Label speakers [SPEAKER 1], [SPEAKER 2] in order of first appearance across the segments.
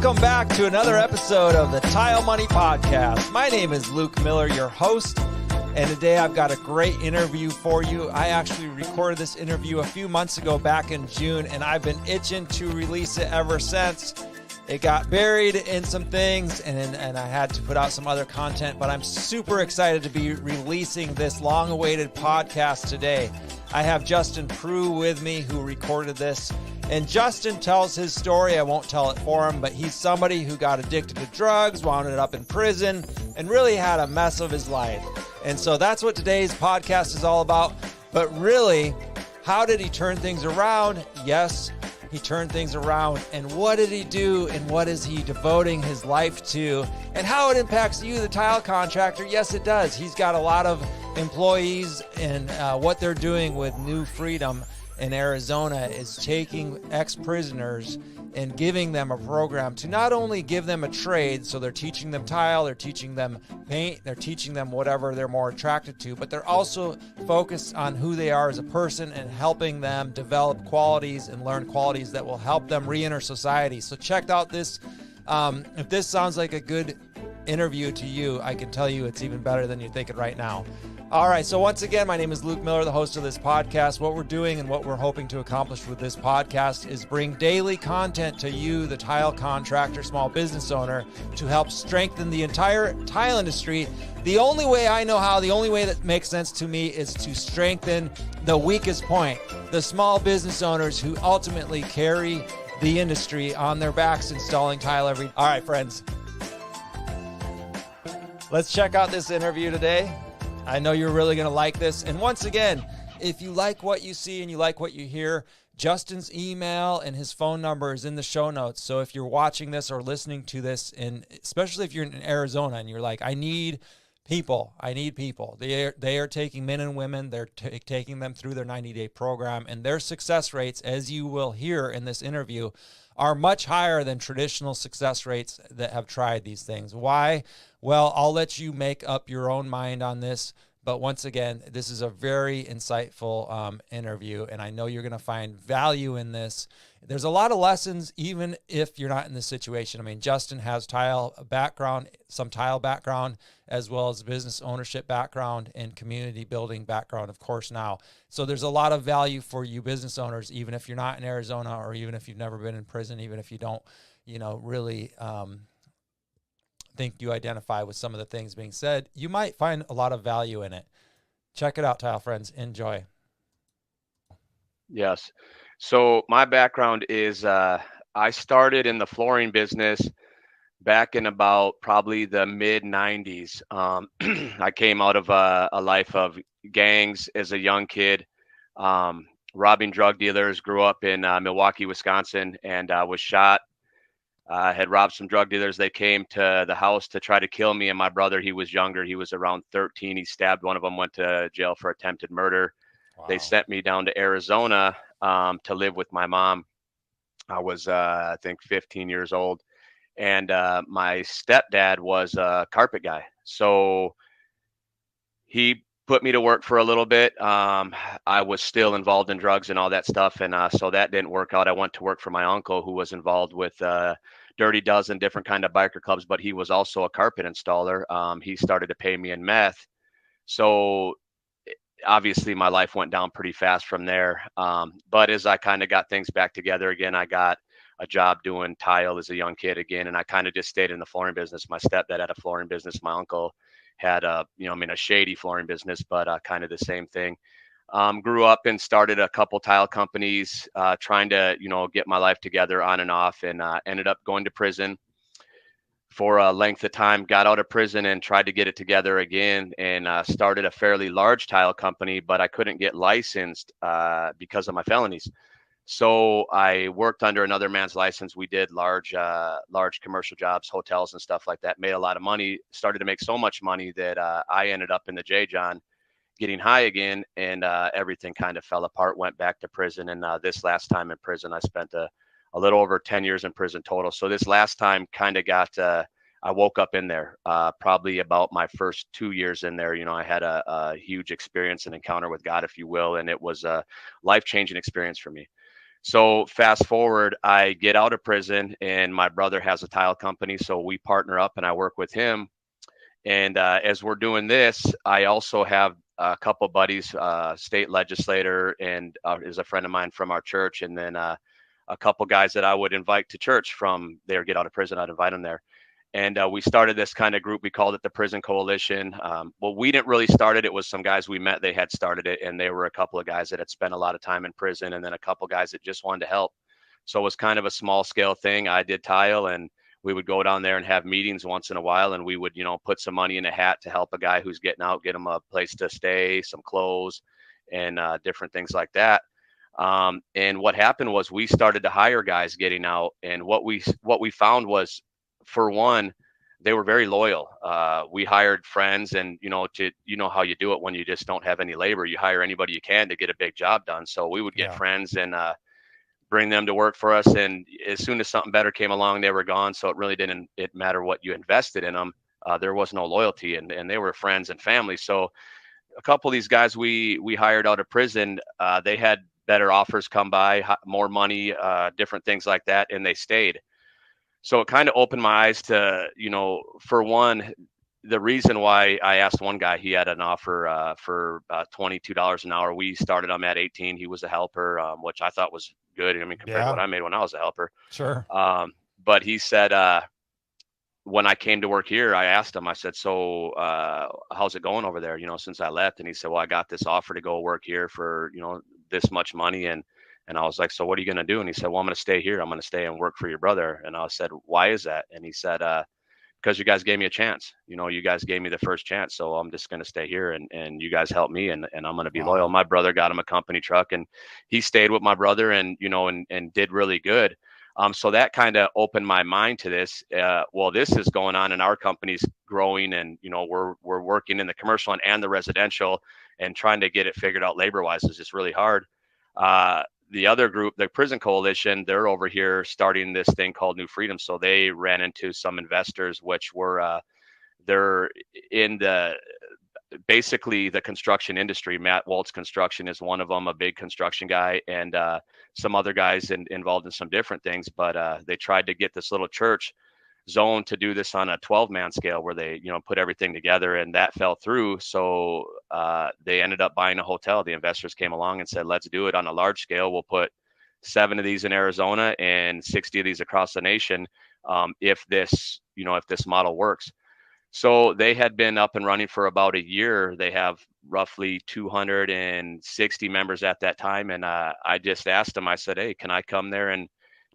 [SPEAKER 1] Welcome back to another episode of the Tile Money Podcast. My name is Luke Miller, your host, and today I've got a great interview for you. I actually recorded this interview a few months ago back in June, and I've been itching to release it ever since. It got buried in some things, and I had to put out some other content, but I'm super excited to be releasing this long-awaited podcast today. I have Justin Proulx with me who recorded this, and Justin tells his story. I won't tell it for him, but he's somebody who got addicted to drugs, wound up in prison, and really had a mess of his life. And so that's what today's podcast is all about. But really, how did he turn things around? Yes, he turned things around. And what did he do? And what is he devoting his life to? And how it impacts you, the tile contractor? Yes, it does. He's got a lot of employees, and what they're doing with New Freedom in Arizona is taking ex-prisoners and giving them a program to not only give them a trade, so they're teaching them tile, they're teaching them paint, they're teaching them whatever they're more attracted to, but they're also focused on who they are as a person and helping them develop qualities and learn qualities that will help them re-enter society. So check out this. If this sounds like a good interview to you, I can tell you it's even better than you're thinking right now. All right, so once again, my name is Luke Miller, the host of this podcast. What we're doing and what we're hoping to accomplish with this podcast is bring daily content to you, the tile contractor, small business owner, to help strengthen the entire tile industry. The only way I know how, the only way that makes sense to me is to strengthen the weakest point, the small business owners who ultimately carry the industry on their backs installing tile every day. All right, friends, let's check out this interview today. I know you're really going to like this. And once again, if you like what you see and you like what you hear, Justin's email and his phone number is in the show notes. So if you're watching this or listening to this, and especially if you're in Arizona and you're like, I need people. They are taking men and women. They're taking them through their 90-day program, and their success rates, as you will hear in this interview, are much higher than traditional success rates that have tried these things. Why? Well, I'll let you make up your own mind on this. But once again, this is a very insightful interview, and I know you're going to find value in this. There's a lot of lessons, even if you're not in this situation. I mean, Justin has tile background, some tile background, as well as business ownership background and community building background, of course, now. So there's a lot of value for you business owners, even if you're not in Arizona, or even if you've never been in prison, even if you don't, really think you identify with some of the things being said. You might find a lot of value in it. Check it out, tile friends. Enjoy.
[SPEAKER 2] Yes. So my background is I started in the flooring business back in about probably the mid 90s. I came out of a life of gangs as a young kid, robbing drug dealers, grew up in Milwaukee, Wisconsin, and was shot. Had robbed some drug dealers. They came to the house to try to kill me and my brother. He was younger. He was around 13. He stabbed one of them, went to jail for attempted murder. Wow. They sent me down to Arizona to live with my mom. I was, I think, 15 years old. And my stepdad was a carpet guy. So he put me to work for a little bit. I was still involved in drugs and all that stuff. And so that didn't work out. I went to work for my uncle, who was involved with Dirty Dozen, different kind of biker clubs, but he was also a carpet installer. He started to pay me in meth. So obviously my life went down pretty fast from there. But as I kind of got things back together again, I got a job doing tile as a young kid again. And I kind of just stayed in the flooring business. My stepdad had a flooring business. My uncle had a shady flooring business, but kind of the same thing. Grew up and started a couple tile companies, trying to, get my life together on and off, and ended up going to prison for a length of time, got out of prison and tried to get it together again, and started a fairly large tile company, but I couldn't get licensed because of my felonies. So I worked under another man's license. We did large commercial jobs, hotels and stuff like that, made a lot of money, started to make so much money that I ended up in the J. John getting high again, and everything kind of fell apart, went back to prison. And this last time in prison, I spent a little over 10 years in prison total. So this last time kind of got, I woke up in there probably about my first 2 years in there. I had a huge experience and encounter with God, if you will, and it was a life-changing experience for me. So fast forward, I get out of prison, and my brother has a tile company, so we partner up, and I work with him. And as we're doing this, I also have a couple buddies, state legislator, and is a friend of mine from our church, and then a couple guys that I would invite to church from there get out of prison. I'd invite them there. And we started this kind of group. We called it the Prison Coalition. Well, we didn't really start it. It was some guys we met. They had started it, and they were a couple of guys that had spent a lot of time in prison, and then a couple guys that just wanted to help. So it was kind of a small scale thing. I did tile, and we would go down there and have meetings once in a while, and we would, put some money in a hat to help a guy who's getting out, get him a place to stay, some clothes, and different things like that. And what happened was we started to hire guys getting out, and what we found was, for one, they were very loyal. We hired friends, and how you do it when you just don't have any labor. You hire anybody you can to get a big job done. So we would get friends and bring them to work for us. And as soon as something better came along, they were gone. So it really didn't matter what you invested in them. There was no loyalty, and they were friends and family. So a couple of these guys we hired out of prison, they had better offers come by, more money, different things like that, and they stayed. So it kind of opened my eyes to, for one, the reason why I asked one guy, he had an offer for $22 an hour. We started him at 18. He was a helper, which I thought was good. I mean, compared to what I made when I was a helper.
[SPEAKER 1] Sure.
[SPEAKER 2] But he said, when I came to work here, I asked him, I said, so how's it going over there, since I left? And he said, well, I got this offer to go work here for, this much money. And I was like, so what are you going to do? And he said, well, I'm going to stay here. I'm going to stay and work for your brother. And I said, why is that? And he said, because you guys gave me a chance. You guys gave me the first chance. So I'm just going to stay here, and you guys helped me, and I'm going to be loyal. My brother got him a company truck, and he stayed with my brother, and, and did really good. So that kind of opened my mind to this. Well, this is going on, and our company's growing, and, we're working in the commercial and the residential, and trying to get it figured out labor-wise is just really hard. The other group, the Prison Coalition, they're over here starting this thing called New Freedom. So they ran into some investors, which were, they're in basically the construction industry. Matt Waltz Construction is one of them, a big construction guy, and some other guys involved in some different things. But they tried to get this little church zone to do this on a 12-man scale, where they, put everything together, and that fell through. So they ended up buying a hotel. The investors came along and said, let's do it on a large scale. We'll put 7 of these in Arizona and 60 of these across the nation, if this model works. So they had been up and running for about a year. They have roughly 260 members at that time. And I just asked them, I said, hey, can I come there and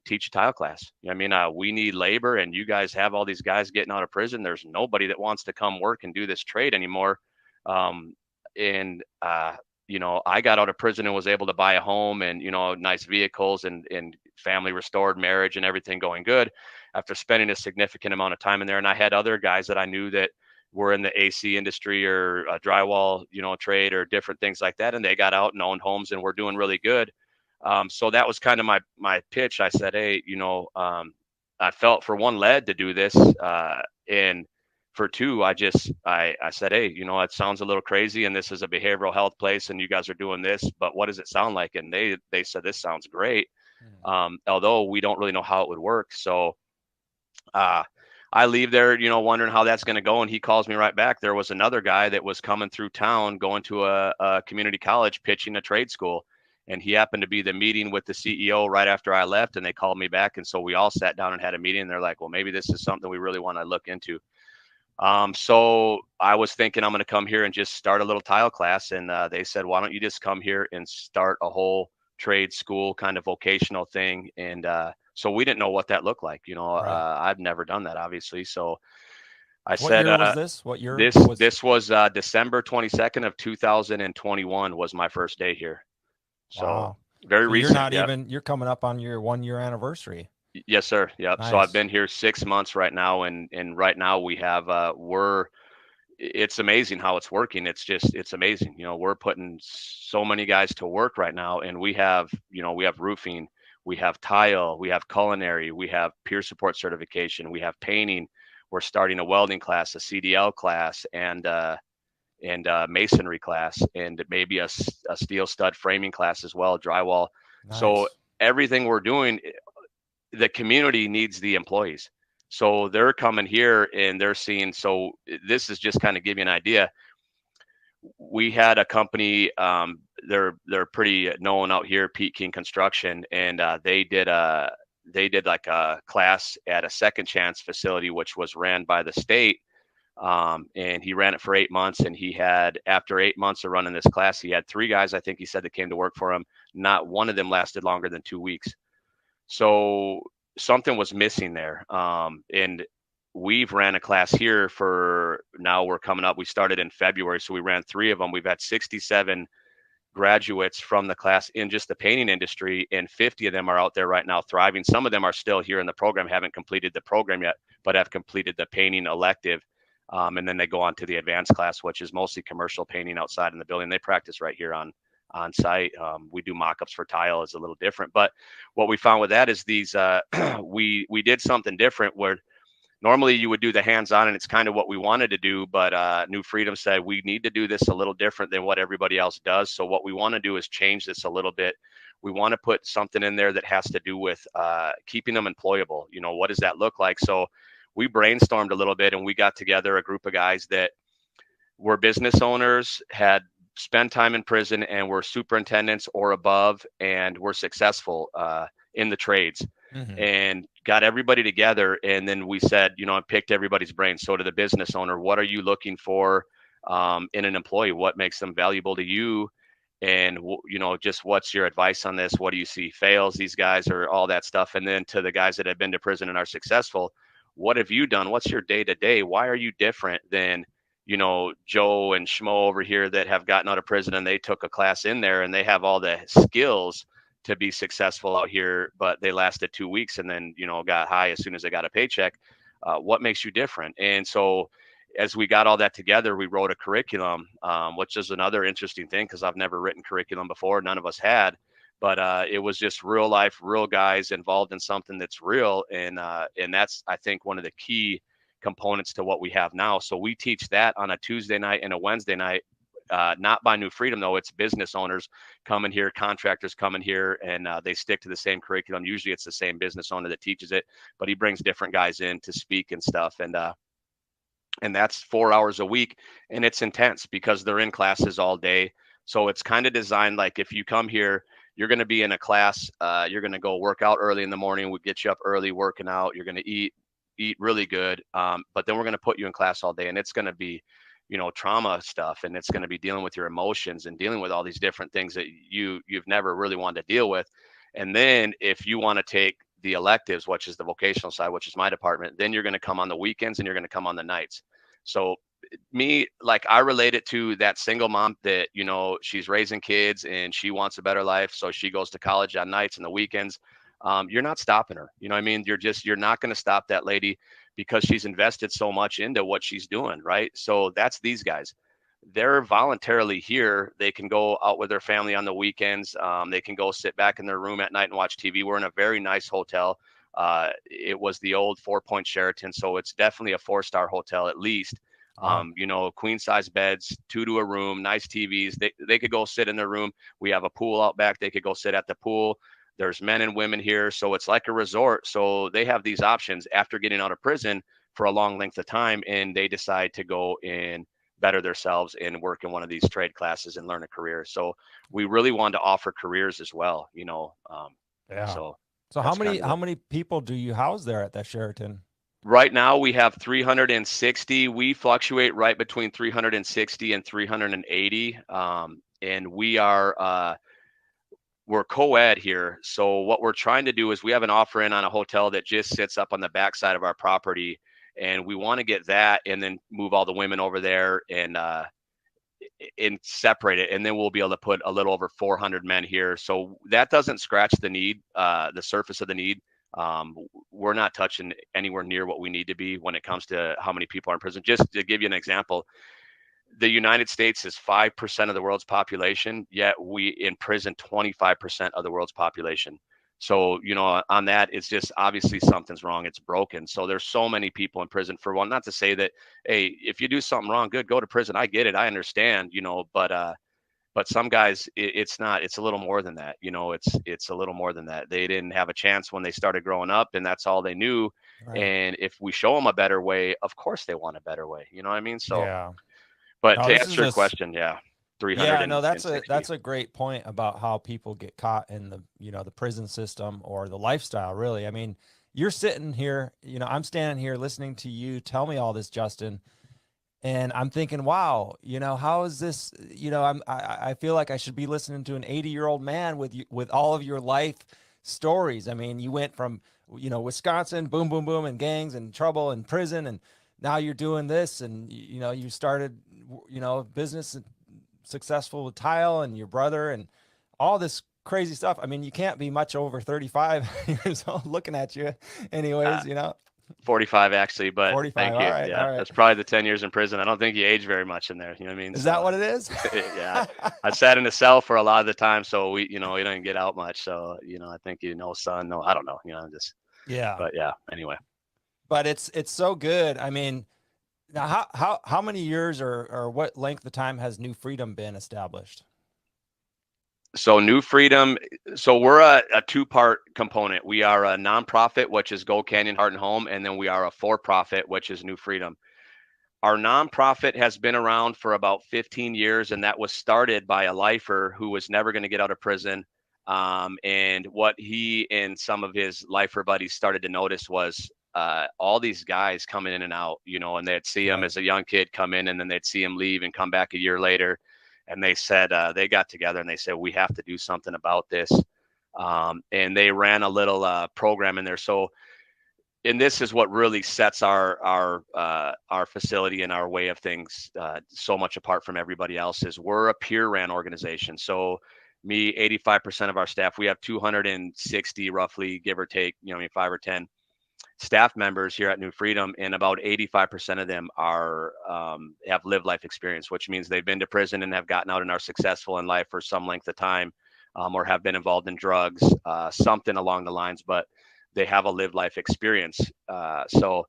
[SPEAKER 2] teach a tile class? We need labor, and you guys have all these guys getting out of prison. There's nobody that wants to come work and do this trade anymore. I got out of prison and was able to buy a home, and, nice vehicles, and family restored, marriage and everything going good after spending a significant amount of time in there. And I had other guys that I knew that were in the AC industry or drywall, trade or different things like that. And they got out and owned homes and were doing really good. So that was kind of my pitch. I said, hey, I felt, for one, led to do this. And for two, I said, hey, it sounds a little crazy, and this is a behavioral health place, and you guys are doing this, but what does it sound like? And they said, this sounds great. Although we don't really know how it would work. So I leave there, wondering how that's going to go. And he calls me right back. There was another guy that was coming through town, going to a community college, pitching a trade school. And he happened to be the meeting with the CEO right after I left, and they called me back. And so we all sat down and had a meeting, and they're like, well, maybe this is something we really want to look into. So I was thinking, I'm going to come here and just start a little tile class. And they said, why don't you just come here and start a whole trade school kind of vocational thing? And so we didn't know what that looked like.
[SPEAKER 1] Right.
[SPEAKER 2] I've never done that, obviously. So I
[SPEAKER 1] What
[SPEAKER 2] said,
[SPEAKER 1] year was this? What year?
[SPEAKER 2] This was December 22nd of 2021 was my first day here. So
[SPEAKER 1] Wow.
[SPEAKER 2] very
[SPEAKER 1] So
[SPEAKER 2] recent.
[SPEAKER 1] you're coming up on your 1-year anniversary.
[SPEAKER 2] Yes, sir. Yep.
[SPEAKER 1] Nice.
[SPEAKER 2] So I've been here 6 months right now, and right now we have it's amazing how it's working. It's amazing. We're putting so many guys to work right now, and we have roofing, we have tile, we have culinary, we have peer support certification, we have painting. We're starting a welding class, a CDL class, and masonry class, and maybe a steel stud framing class as well, drywall.
[SPEAKER 1] Nice.
[SPEAKER 2] So everything we're doing, the community needs the employees. So they're coming here and they're seeing. So this is just kind of give you an idea. We had a company, they're pretty known out here, Pete King Construction, and they did like a class at a Second Chance facility, which was ran by the state. And he ran it for 8 months, and he had, after 8 months of running this class, he had 3 guys, I think he said, that came to work for him. Not one of them lasted longer than 2 weeks. So something was missing there. And we've ran a class here for, now we're coming up, we started in February, so we ran 3 of them. We've had 67 graduates from the class in just the painting industry, and 50 of them are out there right now thriving. Some of them are still here in the program, haven't completed the program yet, but have completed the painting elective. And then they go on to the advanced class, which is mostly commercial painting outside in the building. They practice right here on site. We do mock-ups for tile, is a little different, but what we found with that is these we did something different where normally you would do the hands-on, and it's kind of what we wanted to do, but New Freedom said we need to do this a little different than what everybody else does. So what we want to do is change this a little bit. We want to put something in there that has to do with keeping them employable. You know, what does that look like? So we brainstormed a little bit, and we got together a group of guys that were business owners, had spent time in prison, and were superintendents or above, and were successful in the trades. Mm-hmm. And got everybody together, and then we said, you know, I picked everybody's brains. So to the business owner, what are you looking for in an employee? What makes them valuable to you? And, you know, just what's your advice on this? What do you see fails these guys, or all that stuff? And then to the guys that have been to prison and are successful, what have you done? What's your day to day? Why are you different than, you know, Joe and Schmo over here that have gotten out of prison and they took a class in there and they have all the skills to be successful out here, but they lasted 2 weeks and then, you know, got high as soon as they got a paycheck. What makes you different? And so as we got all that together, we wrote a curriculum, which is another interesting thing because I've never written curriculum before. None of us had, but it was just real life, real guys involved in something that's real. And that's, I think, one of the key components to what we have now. So we teach that on a Tuesday night and a Wednesday night. Not by New Freedom, though. It's business owners coming here, contractors coming here, and they stick to the same curriculum. Usually it's the same business owner that teaches it, but he brings different guys in to speak and stuff. And that's 4 hours a week, and it's intense because they're in classes all day. So it's kind of designed like, if you come here, you're going to be in a class, you're going to go work out early in the morning. We get you up early working out. You're going to eat really good, but then we're going to put you in class all day, and it's going to be, you know, trauma stuff, and it's going to be dealing with your emotions and dealing with all these different things that you've never really wanted to deal with. And then if you want to take the electives, which is the vocational side, which is my department, then you're going to come on the weekends and you're going to come on the nights. So me, like, I relate it to that single mom that, you know, she's raising kids and she wants a better life, so she goes to college on nights and the weekends. You're not stopping her. You know what I mean? You're not going to stop that lady because she's invested so much into what she's doing, right? So that's these guys. They're voluntarily here. They can go out with their family on the weekends. They can go sit back in their room at night and watch TV. We're in a very nice hotel. It was the old 4-Point Sheraton, so it's definitely a 4-star hotel at least. You know, queen size beds, 2 to a room, nice TVs. They could go sit in their room. We have a pool out back. They could go sit at the pool. There's men and women here, so it's like a resort. So they have these options after getting out of prison for a long length of time, and they decide to go and better themselves and work in one of these trade classes and learn a career. So we really want to offer careers as well, you know.
[SPEAKER 1] Yeah. So how many people do you house there at that Sheraton?
[SPEAKER 2] Right now we have 360. We fluctuate right between 360 and 380. And we're co-ed here. So what we're trying to do is we have an offer in on a hotel that just sits up on the backside of our property, and we want to get that and then move all the women over there and separate it. And then we'll be able to put a little over 400 men here. So that doesn't scratch the need, the surface of the need. We're not touching anywhere near what we need to be when it comes to how many people are in prison. Just to give you an example, the United States is 5% of the world's population, yet we imprison 25% of the world's population. So, you know, on that, it's just obviously something's wrong. It's broken. So there's so many people in prison. For one, not to say that, hey, if you do something wrong, good, go to prison. I get it. I understand, you know, but But some guys, it's not. It's a little more than that. It's a little more than that. They didn't have a chance when they started growing up, and that's all they knew.
[SPEAKER 1] Right.
[SPEAKER 2] And if we show them a better way, of course they want a better way. You know what I mean? So,
[SPEAKER 1] Yeah.
[SPEAKER 2] but
[SPEAKER 1] No,
[SPEAKER 2] to
[SPEAKER 1] this
[SPEAKER 2] answer
[SPEAKER 1] is
[SPEAKER 2] your question, yeah,
[SPEAKER 1] yeah, no,
[SPEAKER 2] 360.
[SPEAKER 1] that's a great point about how people get caught in the, the prison system or the lifestyle, really. I mean, you're sitting here, I'm standing here listening to you tell me all this, Justin, and I'm thinking, wow, how is this, I feel like I should be listening to an 80-year-old man with you, with all of your life stories. I mean, you went from, Wisconsin, boom, boom, boom, and gangs and trouble and prison, and now you're doing this, and you started, business successful with tile and your brother and all this crazy stuff. I mean, you can't be much over 35 years old looking at you
[SPEAKER 2] Uh,
[SPEAKER 1] anyways,
[SPEAKER 2] 45 actually, but
[SPEAKER 1] 45.
[SPEAKER 2] thank
[SPEAKER 1] All
[SPEAKER 2] you.
[SPEAKER 1] right.
[SPEAKER 2] Yeah,
[SPEAKER 1] All right.
[SPEAKER 2] that's probably the 10 years in prison. I don't think you age very much in there. You know what I mean?
[SPEAKER 1] Is that
[SPEAKER 2] So
[SPEAKER 1] what it is?
[SPEAKER 2] yeah, I sat in a cell for a lot of the time, so we don't get out much. So I think son. No, I don't know. Just
[SPEAKER 1] Yeah.
[SPEAKER 2] but yeah. Anyway,
[SPEAKER 1] But it's so good. I mean, now how many years or what length of time has New Freedom been established?
[SPEAKER 2] so New Freedom. So we're a two-part component. We are a nonprofit, which is Gold Canyon Heart and Home, and then we are a for-profit, which is New Freedom. Our nonprofit has been around for about 15 years, and that was started by a lifer who was never going to get out of prison. And what he and some of his lifer buddies started to notice was all these guys coming in and out, and they'd see him
[SPEAKER 1] Right.
[SPEAKER 2] as a young kid come in, and then they'd see him leave and come back a year later. And they said they got together and they said, we have to do something about this. And they ran a little program in there. So and this is what really sets our facility and our way of things so much apart from everybody else is we're a peer ran organization. So me, 85% of our staff, we have 260 roughly, give or take, 5 or 10 staff members here at New Freedom, and about 85% of them are have lived life experience, which means they've been to prison and have gotten out and are successful in life for some length of time, or have been involved in drugs, something along the lines, but they have a lived life experience. So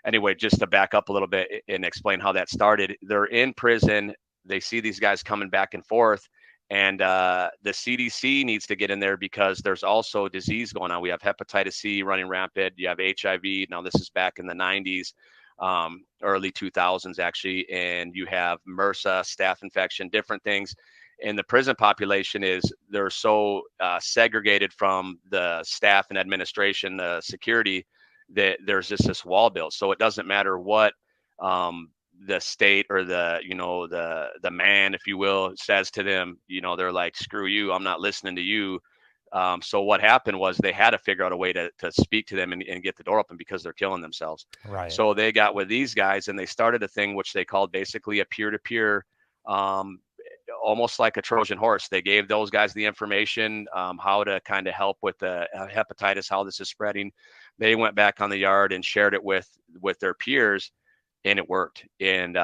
[SPEAKER 2] anyway, just to back up a little bit and explain how that started, they're in prison. They see these guys coming back and forth, and the CDC needs to get in there because there's also disease going on. We have hepatitis C running rampant. You have HIV. Now, this is back in the 90s, early 2000s, actually. And you have MRSA, staph infection, different things. And the prison population they're so segregated from the staff and administration, the security, that there's just this wall built. So it doesn't matter what the state or the man, if you will, says to them, they're like, screw you, I'm not listening to you. So what happened was they had to figure out a way to speak to them and get the door open because they're killing themselves.
[SPEAKER 1] Right.
[SPEAKER 2] So they got with these guys and they started a thing which they called basically a peer-to-peer, almost like a Trojan horse. They gave those guys the information, how to kind of help with the hepatitis, how this is spreading. They went back on the yard and shared it with their peers, and it worked. And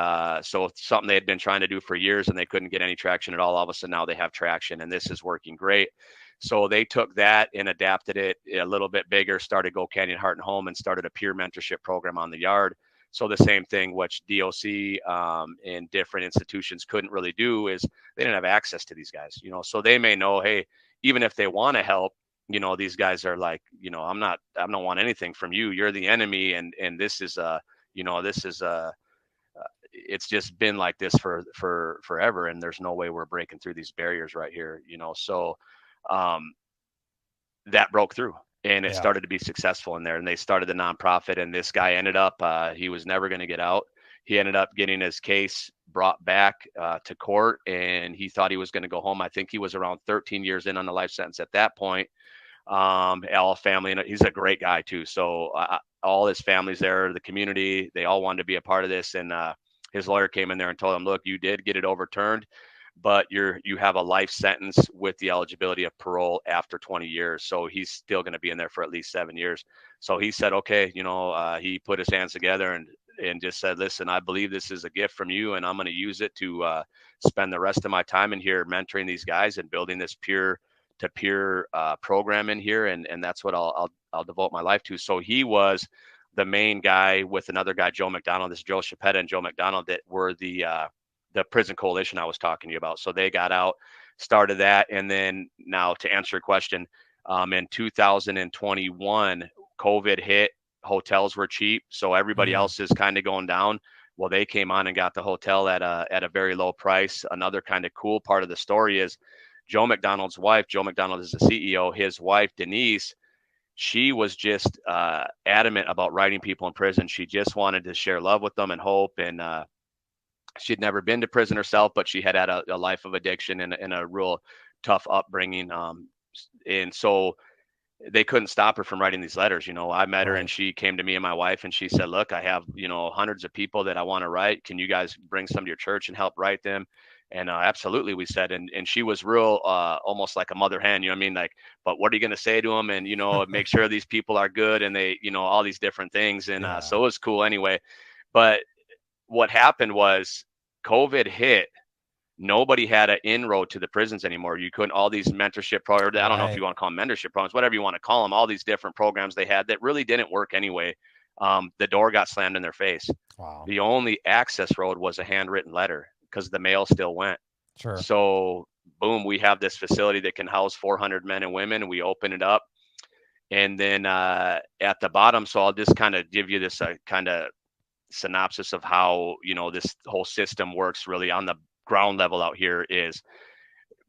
[SPEAKER 2] so something they had been trying to do for years and they couldn't get any traction at all of a sudden now they have traction, and this is working great. So they took that and adapted it a little bit bigger, started Gold Canyon Heart and Home, and started a peer mentorship program on the yard. So the same thing, which DOC and different institutions couldn't really do, is they didn't have access to these guys, so they may know, hey, even if they want to help, these guys are like, I don't want anything from you. You're the enemy. And this is this is it's just been like this for forever. And there's no way we're breaking through these barriers right here, so that broke through and it
[SPEAKER 1] Yeah.
[SPEAKER 2] started to be successful in there. And they started the nonprofit, and this guy ended up, he was never going to get out. He ended up getting his case brought back to court, and he thought he was going to go home. I think he was around 13 years in on the life sentence at that point. All family, and he's a great guy too. So all his family's there, the community, they all wanted to be a part of this. And his lawyer came in there and told him, look, you did get it overturned, but you have a life sentence with the eligibility of parole after 20 years. So he's still going to be in there for at least 7 years. So he said, okay, he put his hands together and just said, listen, I believe this is a gift from you, and I'm going to use it to spend the rest of my time in here mentoring these guys and building this peer-to-peer program in here. And that's what I'll devote my life to. So he was the main guy with another guy, Joe McDonald. This is Joe Chapetta and Joe McDonald, that were the the prison coalition I was talking to you about. So they got out, started that, and then now to answer your question, in 2021, COVID hit. Hotels were cheap, so everybody
[SPEAKER 1] Mm,
[SPEAKER 2] else is kind of going down. Well, they came on and got the hotel at a very low price. Another kind of cool part of the story is Joe McDonald's wife. Joe McDonald is the CEO. His wife Denise, she was just adamant about writing people in prison. She just wanted to share love with them and hope. And she'd never been to prison herself, but she had a life of addiction and a real tough upbringing. And so they couldn't stop her from writing these letters. I met her and
[SPEAKER 1] right.
[SPEAKER 2] she came to me and my wife and she said, look, I have, hundreds of people that I want to write. Can you guys bring some to your church and help write them? And absolutely, we said, and she was real, almost like a mother hen, you know what I mean? Like, but what are you going to say to them? And, make sure these people are good and they, all these different things. And
[SPEAKER 1] Yeah.
[SPEAKER 2] so it was cool anyway. But what happened was COVID hit. Nobody had an inroad to the prisons anymore. You couldn't, all these mentorship programs, I don't know if
[SPEAKER 1] Right.
[SPEAKER 2] you want to call them mentorship programs, whatever you want to call them, all these different programs they had that really didn't work anyway. The door got slammed in their face.
[SPEAKER 1] Wow.
[SPEAKER 2] The only access road was a handwritten letter because the mail still went.
[SPEAKER 1] Sure.
[SPEAKER 2] So, boom, we have this facility that can house 400 men and women. We open it up. And then at the bottom, so I'll just kind of give you this kind of synopsis of how, this whole system works really on the ground level out here is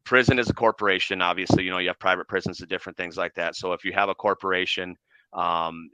[SPEAKER 2] prison is a corporation. Obviously, you have private prisons and different things like that. So if you have a corporation, um,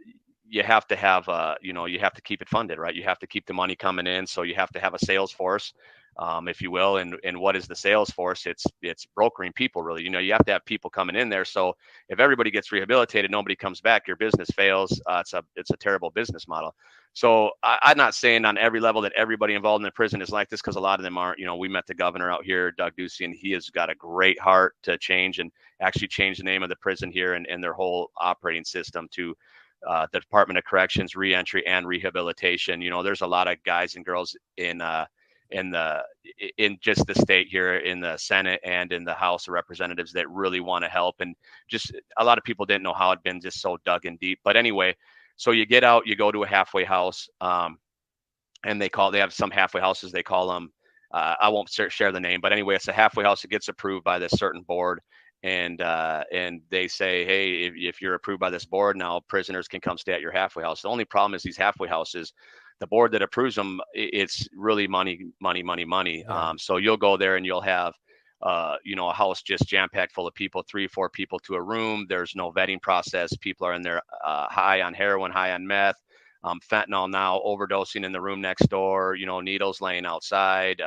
[SPEAKER 2] you have to have, you have to keep it funded, right? You have to keep the money coming in. So you have to have a sales force, if you will. And what is the sales force? It's brokering people, really. You have to have people coming in there. So if everybody gets rehabilitated, nobody comes back, your business fails. It's a terrible business model. So I'm not saying on every level that everybody involved in the prison is like this, because a lot of them aren't. We met the governor out here, Doug Ducey, and he has got a great heart to change and actually change the name of the prison here and their whole operating system to the Department of Corrections, Reentry, and Rehabilitation. There's a lot of guys and girls in the in just the state here, in the Senate and in the House of Representatives, that really want to help. And just a lot of people didn't know how it'd been just so dug in deep. But anyway, so you get out, you go to a halfway house, and they have some halfway houses, they call them. I won't share the name, but anyway, it's a halfway house that gets approved by this certain board, and they say, hey, if you're approved by this board, now prisoners can come stay at your halfway house. The only problem is these halfway houses, the board that approves them, it's really money, money, money, money.
[SPEAKER 1] Yeah.
[SPEAKER 2] So you'll go there and you'll have, a house just jam packed full of people, 3, 4 people to a room. There's no vetting process. People are in there high on heroin, high on meth, fentanyl now, overdosing in the room next door, needles laying outside,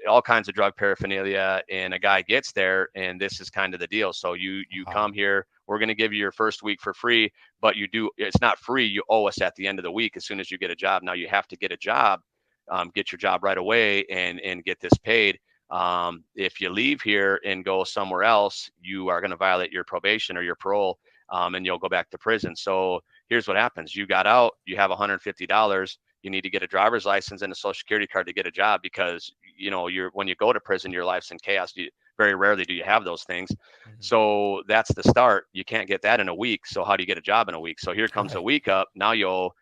[SPEAKER 2] all kinds of drug paraphernalia. And a guy gets there, and this is kind of the deal. So you
[SPEAKER 1] Wow.
[SPEAKER 2] come here, we're going to give you your first week for free, but it's not free. You owe us at the end of the week as soon as you get a job. Now you have to get a job, get your job right away and get this paid. If you leave here and go somewhere else, you are going to violate your probation or your parole, and you'll go back to prison. So here's what happens. You got out, you have $150. You need to get a driver's license and a social security card to get a job, because, when you go to prison, your life's in chaos. Very rarely do you have those things.
[SPEAKER 1] Mhm.
[SPEAKER 2] So that's the start. You can't get that in a week. So how do you get a job in a week? So here comes a
[SPEAKER 1] Right.
[SPEAKER 2] week up. Now you owe,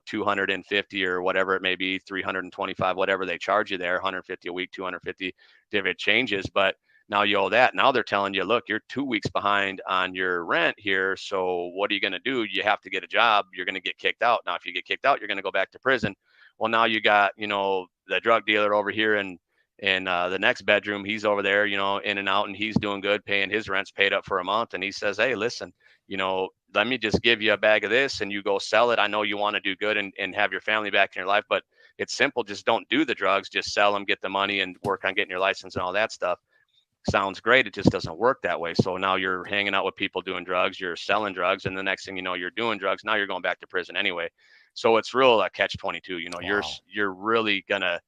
[SPEAKER 2] 250 or whatever it may be, 325, whatever they charge you there, 150 a week, 250 if it changes. But now you owe that. Now they're telling you, look, you're 2 weeks behind on your rent here. So what are you going to do? You have to get a job. You're going to get kicked out. Now, if you get kicked out, you're going to go back to prison. Well, now you got, the drug dealer over here and the next bedroom, he's over there, in and out, and he's doing good, paying his rent's paid up for a month. And he says, hey, listen, let me just give you a bag of this and you go sell it. I know you want to do good and have your family back in your life, but it's simple. Just don't do the drugs. Just sell them, get the money, and work on getting your license and all that stuff. Sounds great. It just doesn't work that way. So now you're hanging out with people doing drugs, you're selling drugs, and the next thing you know, you're doing drugs. Now you're going back to prison anyway. So it's real catch 22.
[SPEAKER 1] Wow.
[SPEAKER 2] You're really gonna,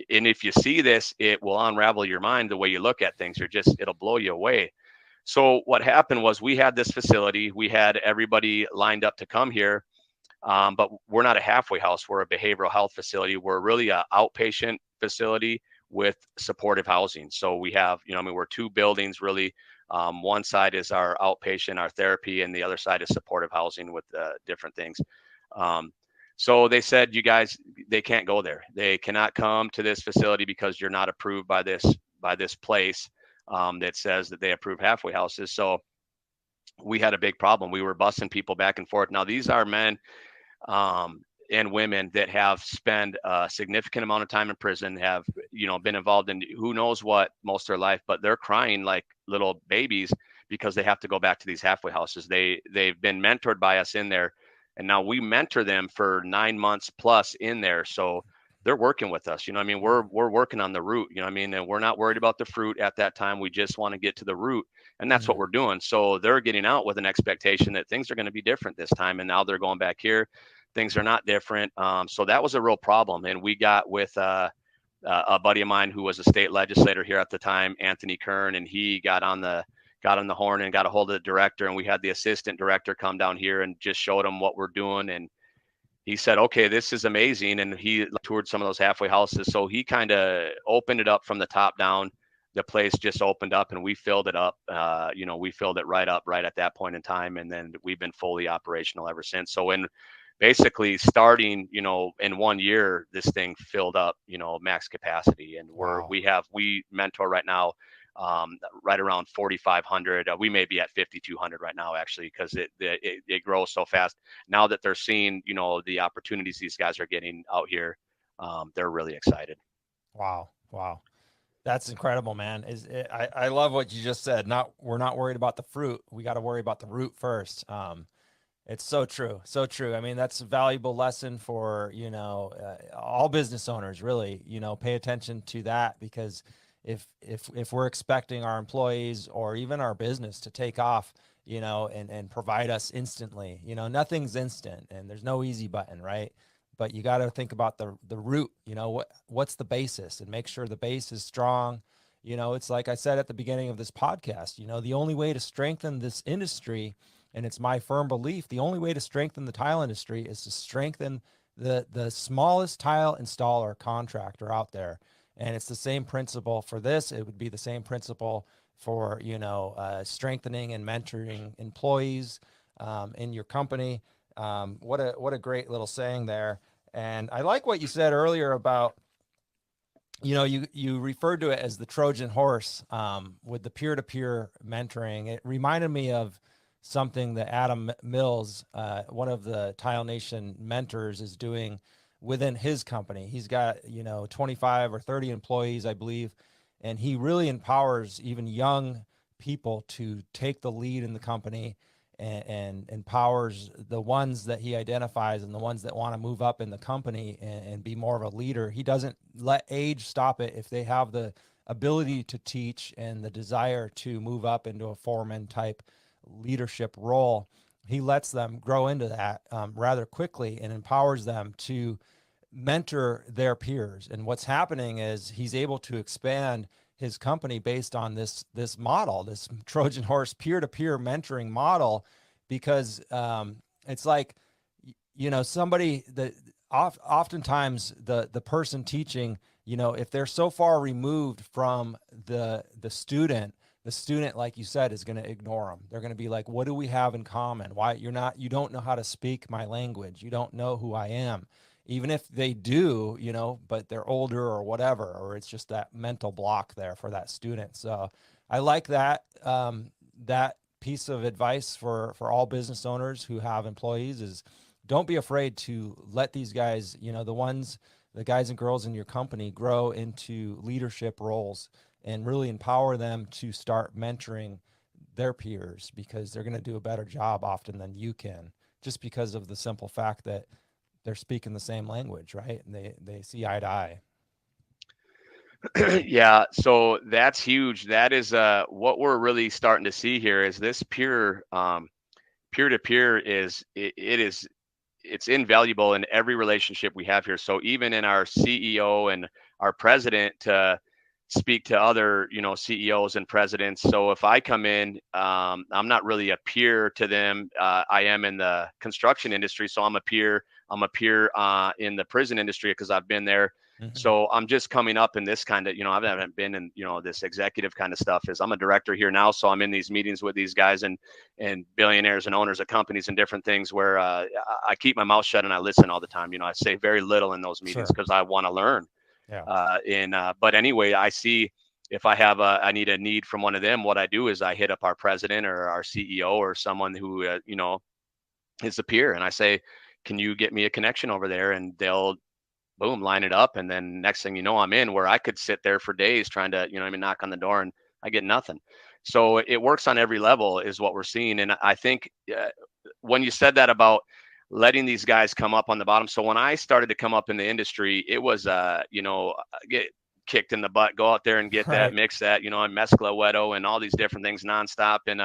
[SPEAKER 2] and if you see this, it will unravel your mind the way you look at things. It'll blow you away. So what happened was we had this facility, we had everybody lined up to come here, but we're not a halfway house. We're a behavioral health facility. We're really a outpatient facility with supportive housing. So we have, we're 2 buildings really. One side is our outpatient, our therapy, and the other side is supportive housing with different things. Um, So they said, you guys, they can't go there. They cannot come to this facility because you're not approved by this place that says that they approve halfway houses. So we had a big problem. We were busing people back and forth. Now these are men um, and women that have spent a significant amount of time in prison, have been involved in who knows what most of their life, but they're crying like little babies because they have to go back to these halfway houses. They've been mentored by us in there, and now we mentor them for 9 months plus in there. So they're working with us. I mean, we're working on the root. I mean, and we're not worried about the fruit at that time. We just want to get to the root, and that's what we're doing. So they're getting out with an expectation that things are going to be different this time, and now they're going back here. Things are not different. So that was a real problem. And we got with a buddy of mine who was a state legislator here at the time, Anthony Kern, and he got on the horn and got a hold of the director. And we had the assistant director come down here and just showed him what we're doing. And he said, okay, this is amazing. And he toured some of those halfway houses. So he kind of opened it up from the top down. The place just opened up and we filled it up. We filled it right up right at that point in time. And then we've been fully operational ever since. So when basically starting, in 1 year, this thing filled up, max capacity. And we mentor right now, right around 4,500. We may be at 5,200 right now, actually, because it grows so fast. Now that they're seeing, the opportunities these guys are getting out here, they're really excited.
[SPEAKER 1] Wow. That's incredible, man. I love what you just said. We're not worried about the fruit. We got to worry about the root first. It's so true. So true. I mean, that's a valuable lesson for, all business owners, really, pay attention to that, because if we're expecting our employees or even our business to take off, and provide us instantly, nothing's instant and there's no easy button, right? But you got to think about the root, what's the basis, and make sure the base is strong. It's like I said at the beginning of this podcast, the only way to strengthen this industry, and it's my firm belief, the only way to strengthen the tile industry is to strengthen the smallest tile installer contractor out there. And it's the same principle for this. It would be the same principle for, strengthening and mentoring employees in your company. What a great little saying there. And I like what you said earlier about, you referred to it as the Trojan horse with the peer-to-peer mentoring. It reminded me of something that Adam Mills, one of the Tile Nation mentors, is doing within his company. He's got, 25 or 30 employees, I believe, and he really empowers even young people to take the lead in the company, and empowers the ones that he identifies and the ones that want to move up in the company and be more of a leader. He doesn't let age stop it. If they have the ability to teach and the desire to move up into a foreman type leadership role, he lets them grow into that rather quickly and empowers them to mentor their peers. And what's happening is he's able to expand his company based on this model, this Trojan horse peer-to-peer mentoring model, because it's like, somebody that oftentimes the person teaching, if they're so far removed from the student, like you said, is going to ignore them. They're going to be like, what do we have in common? Why you don't know how to speak my language. You don't know who I am. Even if they do, but they're older or whatever, or it's just that mental block there for that student. So I like that, that piece of advice for all business owners who have employees is, don't be afraid to let these guys, the guys and girls in your company, grow into leadership roles, and really empower them to start mentoring their peers, because they're going to do a better job often than you can, just because of the simple fact that they're speaking the same language, right? And they see eye to eye.
[SPEAKER 2] Yeah, so that's huge. That is what we're really starting to see here is this peer to peer it's invaluable in every relationship we have here. So even in our CEO and our president to speak to other, CEOs and presidents. So if I come in, I'm not really a peer to them. I am in the construction industry, so I'm a peer in the prison industry because I've been there.
[SPEAKER 1] Mhm.
[SPEAKER 2] So I'm just coming up in this kind of, I haven't been in, this executive kind of stuff. Is I'm a director here now. So I'm in these meetings with these guys and billionaires and owners of companies and different things where I keep my mouth shut and I listen all the time. I say very little in those meetings
[SPEAKER 1] Sure.
[SPEAKER 2] because I want to learn.
[SPEAKER 1] Yeah.
[SPEAKER 2] But anyway, I see if I need a need from one of them, what I do is I hit up our president or our CEO or someone who, is a peer, and I say, can you get me a connection over there? And they'll boom, line it up. And then next thing you know, I'm in where I could sit there for days trying to, knock on the door and I get nothing. So it works on every level is what we're seeing. And I think when you said that about letting these guys come up on the bottom. So when I started to come up in the industry, it was, get kicked in the butt, go out there and get that,
[SPEAKER 1] Right.
[SPEAKER 2] mix that, and mescla wedo and all these different things nonstop. And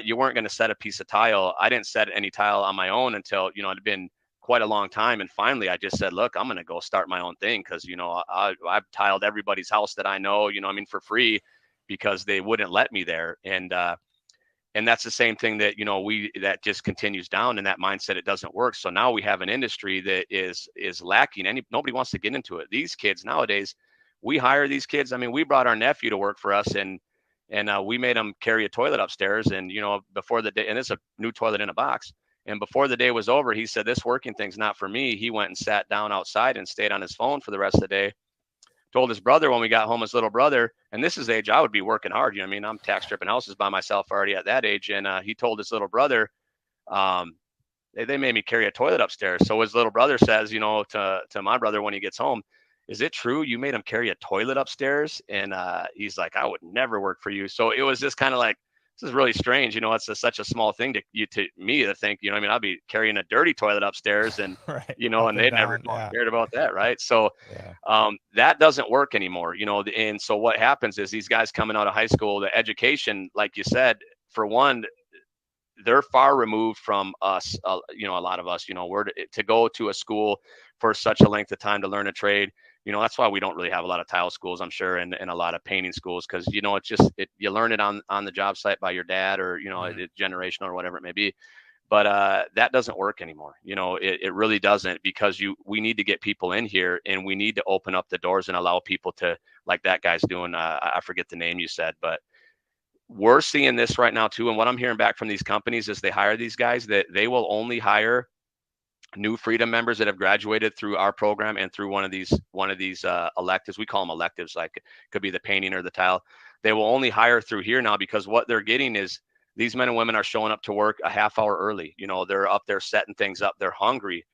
[SPEAKER 2] you weren't going to set a piece of tile. I didn't set any tile on my own until, it had been quite a long time. And finally, I just said, look, I'm going to go start my own thing because, I've tiled everybody's house that I know, for free because they wouldn't let me there. And that's the same thing that, that just continues down in that mindset. It doesn't work. So now we have an industry that is lacking. Nobody wants to get into it. These kids nowadays, we hire these kids. I mean, we brought our nephew to work for us and we made him carry a toilet upstairs. And, before the day, and it's a new toilet in a box. And before the day was over, he said, this working thing's not for me. He went and sat down outside and stayed on his phone for the rest of the day. Told his brother when we got home, his little brother, and this is the age I would be working hard. I'm tax stripping houses by myself already at that age. And he told his little brother, um, they made me carry a toilet upstairs. So his little brother says, to my brother when he gets home, is it true you made him carry a toilet upstairs? And he's like, I would never work for you. So it was just kind of like, this is really strange. It's such a small thing to me to think, I'll be carrying a dirty toilet upstairs and,
[SPEAKER 1] Right.
[SPEAKER 2] and they never
[SPEAKER 1] Yeah.
[SPEAKER 2] cared about that. Right. So
[SPEAKER 1] Yeah.
[SPEAKER 2] that doesn't work anymore, and so what happens is these guys coming out of high school, the education, like you said, for one, they're far removed from us, a lot of us, we're to go to a school for such a length of time to learn a trade. That's why we don't really have a lot of tile schools, I'm sure, and a lot of painting schools, because, it's just, you learn it on the job site by your dad or, it's generational or whatever it may be. But that doesn't work anymore. It really doesn't, because we need to get people in here and we need to open up the doors and allow people to, like that guy's doing. I forget the name you said, but we're seeing this right now too. And what I'm hearing back from these companies is they hire these guys that they will only hire new freedom members that have graduated through our program and through one of these electives. We call them electives, like it could be the painting or the tile. They will only hire through here now, because what they're getting is these men and women are showing up to work a half hour early. They're up there setting things up. They're hungry.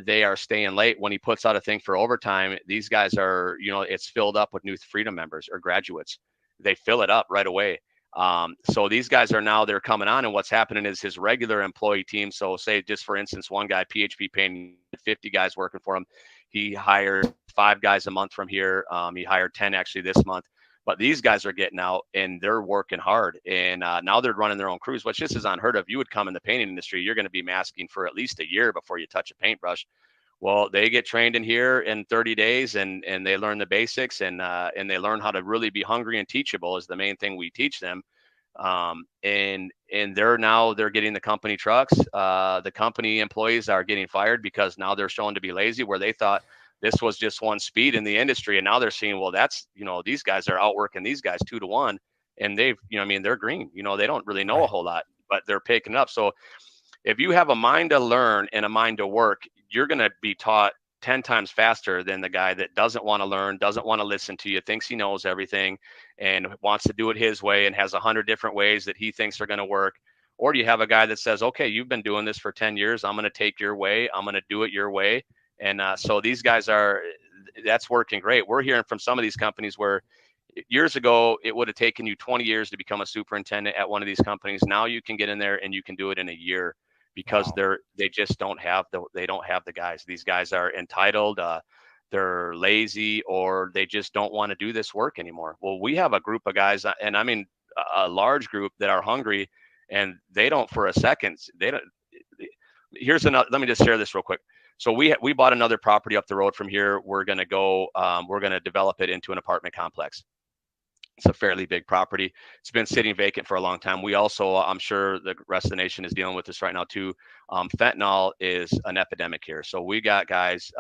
[SPEAKER 2] They are staying late. When he puts out a thing for overtime, these guys are, it's filled up with new freedom members or graduates. They fill it up right away. So these guys they're coming on, and what's happening is his regular employee team. So say, just for instance, one guy, PHP painting, 50 guys working for him. He hired 5 guys a month from here. He hired 10 actually this month. But these guys are getting out and they're working hard. And now they're running their own crews, which this is unheard of. You would come in the painting industry, you're going to be masking for at least a year before you touch a paintbrush. Well, they get trained in here in 30 days and they learn the basics and they learn how to really be hungry and teachable is the main thing we teach them. And they're getting the company trucks. The company employees are getting fired because now they're shown to be lazy, where they thought this was just one speed in the industry. And now they're seeing, well, that's, these guys are outworking these guys 2 to 1. And they've, they're green, they don't really know a
[SPEAKER 1] Right.
[SPEAKER 2] whole lot, but they're picking up. So if you have a mind to learn and a mind to work, you're going to be taught 10 times faster than the guy that doesn't want to learn, doesn't want to listen to you, thinks he knows everything and wants to do it his way and has 100 different ways that he thinks are going to work. Or do you have a guy that says, okay, you've been doing this for 10 years. I'm going to take your way. I'm going to do it your way. And so these guys that's working great. We're hearing from some of these companies where years ago, it would have taken you 20 years to become a superintendent at one of these companies. Now you can get in there and you can do it in a year, because
[SPEAKER 1] Wow.
[SPEAKER 2] they just don't have the guys. These guys are entitled, they're lazy, or they just don't want to do this work anymore. Well, we have a group of guys, and I mean a large group, that are hungry, and they don't for a second. They don't. Here's another. Let me just share this real quick. So we bought another property up the road from here. We're gonna go. We're gonna develop it into an apartment complex. It's a fairly big property. It's been sitting vacant for a long time. We also, I'm sure the rest of the nation is dealing with this right now too. Fentanyl is an epidemic here. So we got guys,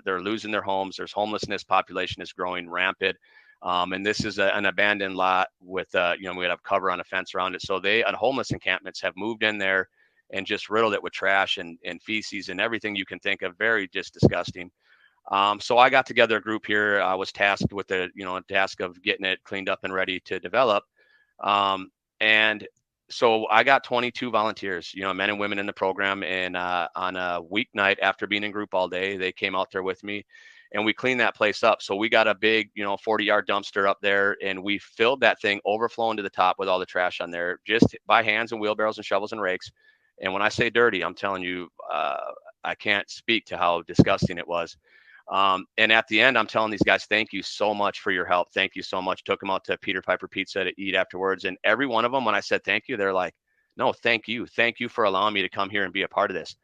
[SPEAKER 2] they're losing their homes. There's homelessness, population is growing rampant. And this is an abandoned lot with, we have cover on a fence around it. So homeless encampments have moved in there and just riddled it with trash and feces and everything you can think of. Very just disgusting. So I got together a group here. I was tasked with the, task of getting it cleaned up and ready to develop. And so I got 22 volunteers, men and women in the program. And on a weeknight after being in group all day, they came out there with me and we cleaned that place up. So we got a big, 40-yard dumpster up there and we filled that thing overflowing to the top with all the trash on there, just by hands and wheelbarrows and shovels and rakes. And when I say dirty, I'm telling you, I can't speak to how disgusting it was. And at the end, I'm telling these guys, thank you so much for your help. Thank you so much. Took them out to Peter Piper Pizza to eat afterwards. And every one of them, when I said thank you, they're like, no, thank you. Thank you for allowing me to come here and be a part of this.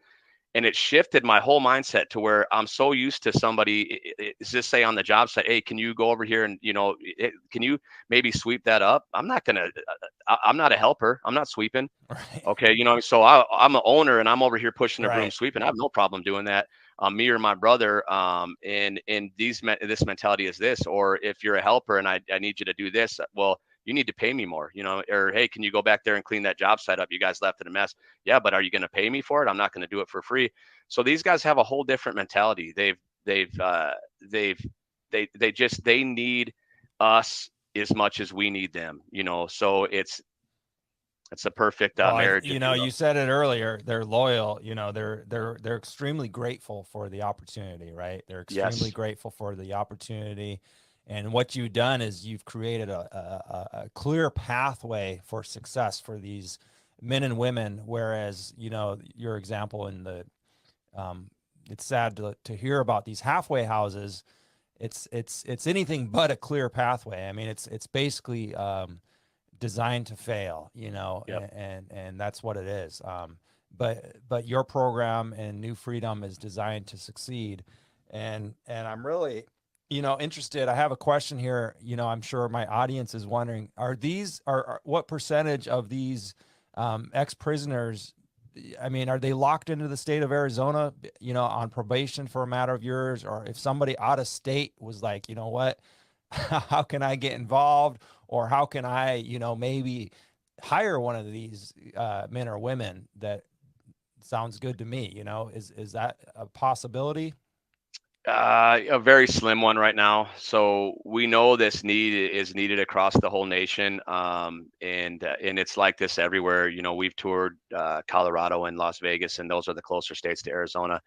[SPEAKER 2] And it shifted my whole mindset to where I'm so used to somebody, just say on the job site, hey, can you go over here and, can you maybe sweep that up? I'm not a helper. I'm not sweeping.
[SPEAKER 1] Right.
[SPEAKER 2] Okay. So I'm an owner and I'm over here pushing a broom
[SPEAKER 1] Right.
[SPEAKER 2] sweeping. I have no problem doing that. Me or my brother, and this mentality is this, or if you're a helper and I need you to do this, well, you need to pay me more, or, hey, can you go back there and clean that job site up? You guys left it a mess. Yeah, but are you going to pay me for it? I'm not going to do it for free. So these guys have a whole different mentality. They need us as much as we need them, so it's a perfect
[SPEAKER 1] Well,
[SPEAKER 2] marriage.
[SPEAKER 1] you said it earlier. They're loyal. They're extremely grateful for the opportunity, right? They're extremely
[SPEAKER 2] Yes.
[SPEAKER 1] grateful for the opportunity, and what you've done is you've created a clear pathway for success for these men and women. Whereas, your example in the, it's sad to hear about these halfway houses. It's anything but a clear pathway. I mean, it's basically designed to fail,
[SPEAKER 2] Yep.
[SPEAKER 1] and that's what it is. But your program and New Freedom is designed to succeed, and I'm really, interested. I have a question here. I'm sure my audience is wondering: are what percentage of these ex-prisoners? I mean, are they locked into the state of Arizona, on probation for a matter of years, or if somebody out of state was like, you know what? How can I get involved, or how can I, maybe hire one of these men or women? That sounds good to me. Is that a possibility?
[SPEAKER 2] A very slim one right now. So we know this need is needed across the whole nation, and it's like this everywhere. We've toured Colorado and Las Vegas, and those are the closer states to Arizona.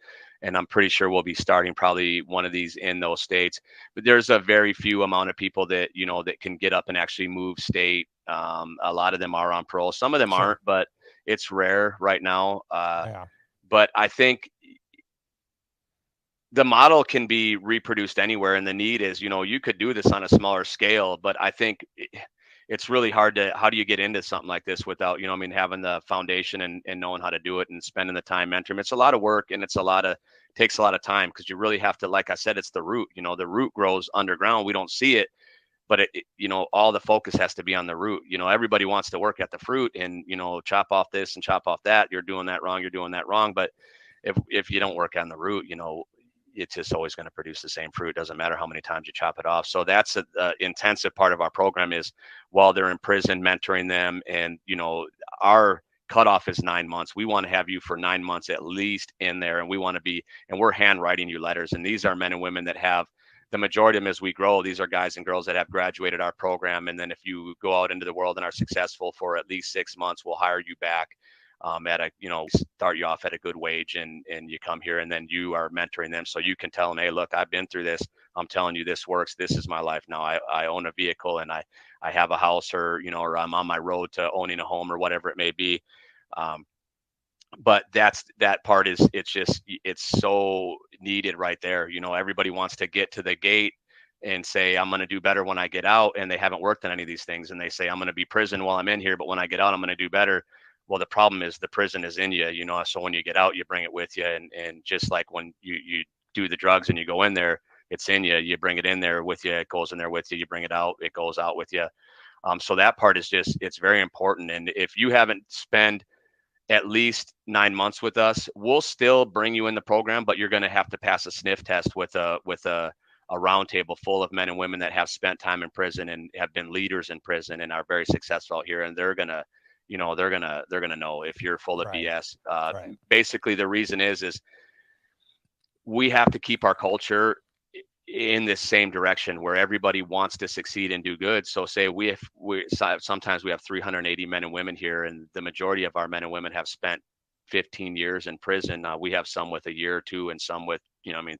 [SPEAKER 2] And I'm pretty sure we'll be starting probably one of these in those states. But there's a very few amount of people that that can get up and actually move state. A lot of them are on parole. Some of them
[SPEAKER 1] Sure.
[SPEAKER 2] aren't, but it's rare right now.
[SPEAKER 1] Yeah.
[SPEAKER 2] But I think the model can be reproduced anywhere, and the need is, you could do this on a smaller scale, but I think it's really hard how do you get into something like this without, having the foundation and knowing how to do it and spending the time mentoring. It's a lot of work and takes a lot of time, because you really have to, like I said, it's the root. The root grows underground. We don't see it, but all the focus has to be on the root. Everybody wants to work at the fruit and, chop off this and chop off that. You're doing that wrong. But if you don't work on the root, it's just always going to produce the same fruit. Doesn't matter how many times you chop it off. So that's an intensive part of our program, is while they're in prison, mentoring them. And, our cutoff is 9 months. We want to have you for 9 months at least in there. And we're handwriting you letters. And these are men and women that have, the majority of them, as we grow, these are guys and girls that have graduated our program. And then if you go out into the world and are successful for at least 6 months, we'll hire you back. Start you off at a good wage, and you come here, and then you are mentoring them. So you can tell them, hey, look, I've been through this. I'm telling you, this works. This is my life now. I own a vehicle, and I have a house, or I'm on my road to owning a home, or whatever it may be. But that part is, it's so needed right there. Everybody wants to get to the gate and say, I'm going to do better when I get out. And they haven't worked on any of these things. And they say, I'm going to be prison while I'm in here, but when I get out, I'm going to do better. Well, the problem is the prison is in you, so when you get out, you bring it with you. And just like when you do the drugs and you go in there, it's in you, you bring it in there with you, it goes in there with you, you bring it out, it goes out with you. So that part is just, it's very important. And if you haven't spent at least 9 months with us, we'll still bring you in the program, but you're going to have to pass a sniff test with a roundtable full of men and women that have spent time in prison and have been leaders in prison and are very successful out here. And they're going to, they're going to know if you're full of
[SPEAKER 1] Right.
[SPEAKER 2] BS.
[SPEAKER 1] Right.
[SPEAKER 2] Basically the reason is we have to keep our culture in this same direction where everybody wants to succeed and do good. So say sometimes we have 380 men and women here, and the majority of our men and women have spent 15 years in prison. We have some with a year or two and some with,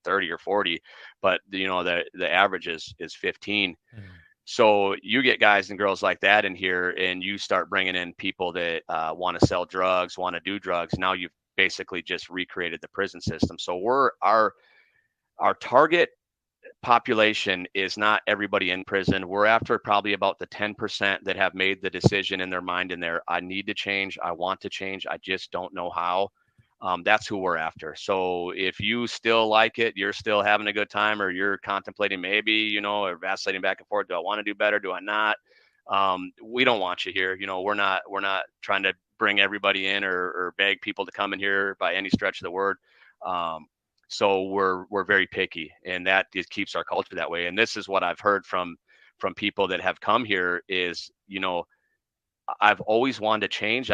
[SPEAKER 2] 30 or 40, but the average is 15.
[SPEAKER 1] Mm.
[SPEAKER 2] So you get guys and girls like that in here, and you start bringing in people that want to sell drugs, want to do drugs. Now you've basically just recreated the prison system. So our target population is not everybody in prison. We're after probably about the 10% that have made the decision in their mind and I need to change. I want to change. I just don't know how. That's who we're after. So if you still like it, you're still having a good time, or you're contemplating maybe, or vacillating back and forth. Do I want to do better? Do I not? We don't want you here. We're not trying to bring everybody in or beg people to come in here by any stretch of the word. So we're very picky, and that just keeps our culture that way. And this is what I've heard from people that have come here is, I've always wanted to change.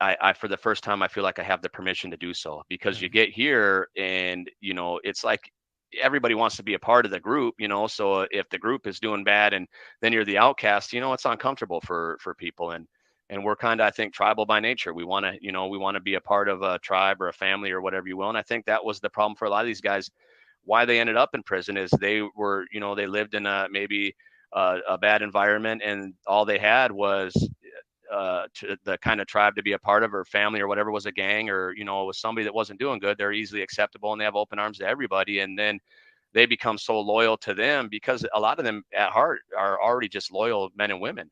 [SPEAKER 2] I for the first time, I feel like I have the permission to do so, because you get here and, it's like everybody wants to be a part of the group, so if the group is doing bad and then you're the outcast, it's uncomfortable for people. And we're kind of, I think, tribal by nature. We want to, we want to be a part of a tribe or a family or whatever you will. And I think that was the problem for a lot of these guys. Why they ended up in prison is they were, they lived in maybe a bad environment, and all they had was the kind of tribe to be a part of, or family, or whatever, was a gang, or was somebody that wasn't doing good. They're easily acceptable and they have open arms to everybody. And then they become so loyal to them, because a lot of them at heart are already just loyal men and women.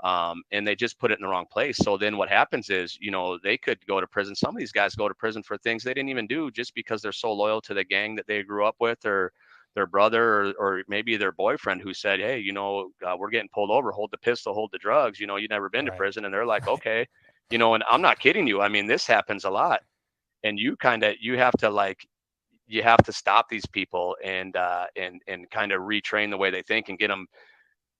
[SPEAKER 2] And they just put it in the wrong place. So then what happens is, they could go to prison. Some of these guys go to prison for things they didn't even do, just because they're so loyal to the gang that they grew up with, or their brother, or maybe their boyfriend, who said, hey, we're getting pulled over, hold the pistol, hold the drugs, you've never been to
[SPEAKER 1] Right.
[SPEAKER 2] prison. And they're like, okay, and I'm not kidding you. I mean, this happens a lot. And you have to stop these people and kind of retrain the way they think and get them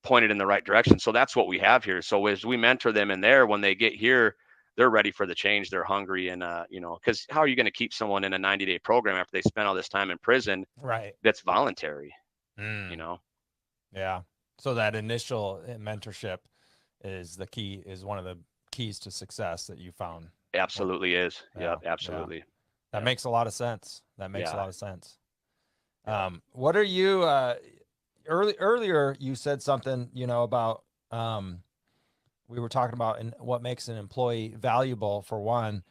[SPEAKER 2] pointed in the right direction. So that's what we have here. So as we mentor them in there, when they get here, they're ready for the change. They're hungry. And, because how are you going to keep someone in a 90-day program after they spent all this time in prison?
[SPEAKER 1] Right.
[SPEAKER 2] That's voluntary,
[SPEAKER 1] Mm. Yeah. So that initial mentorship is one of the keys to success that you found.
[SPEAKER 2] Absolutely is.
[SPEAKER 1] Yeah.
[SPEAKER 2] Yep, absolutely.
[SPEAKER 1] Yeah. That makes a lot of sense. That makes a
[SPEAKER 2] Yeah.
[SPEAKER 1] lot of sense. What are you, earlier you said something, about, we were talking about what makes an employee valuable, for one,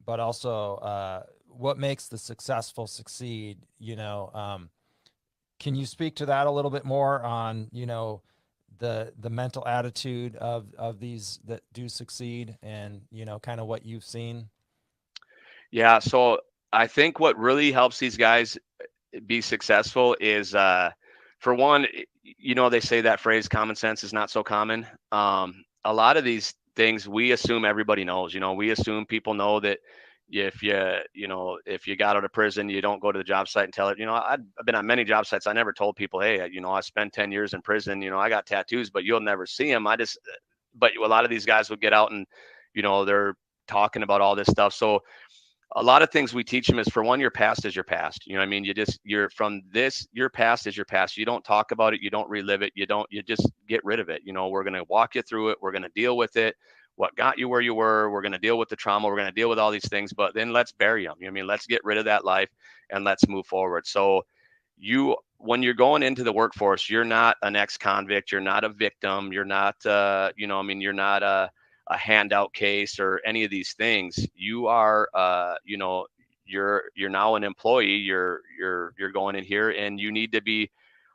[SPEAKER 1] but also, what makes the successful succeed, can you speak to that a little bit more on, the mental attitude of these that do succeed, and, kind of what you've seen?
[SPEAKER 2] Yeah. So I think what really helps these guys be successful is, for one, they say that phrase, common sense is not so common. A lot of these things we assume everybody knows. We assume people know that if you got out of prison, you don't go to the job site and tell it. I've been on many job sites. I never told people, hey, I spent 10 years in prison. I got tattoos, but you'll never see them. But a lot of these guys would get out and, they're talking about all this stuff. So a lot of things we teach them is, for one, your past is your past. You know what I mean? Your past is your past. You don't talk about it. You don't relive it. You just get rid of it. We're going to walk you through it. We're going to deal with it. What got you where you were. We're going to deal with the trauma. We're going to deal with all these things, but then let's bury them. Let's get rid of that life and let's move forward. So when you're going into the workforce, you're not an ex-convict. You're not a victim. You're not, you're not a handout case or any of these things. You are, you're now an employee. You're going in here, and you need to be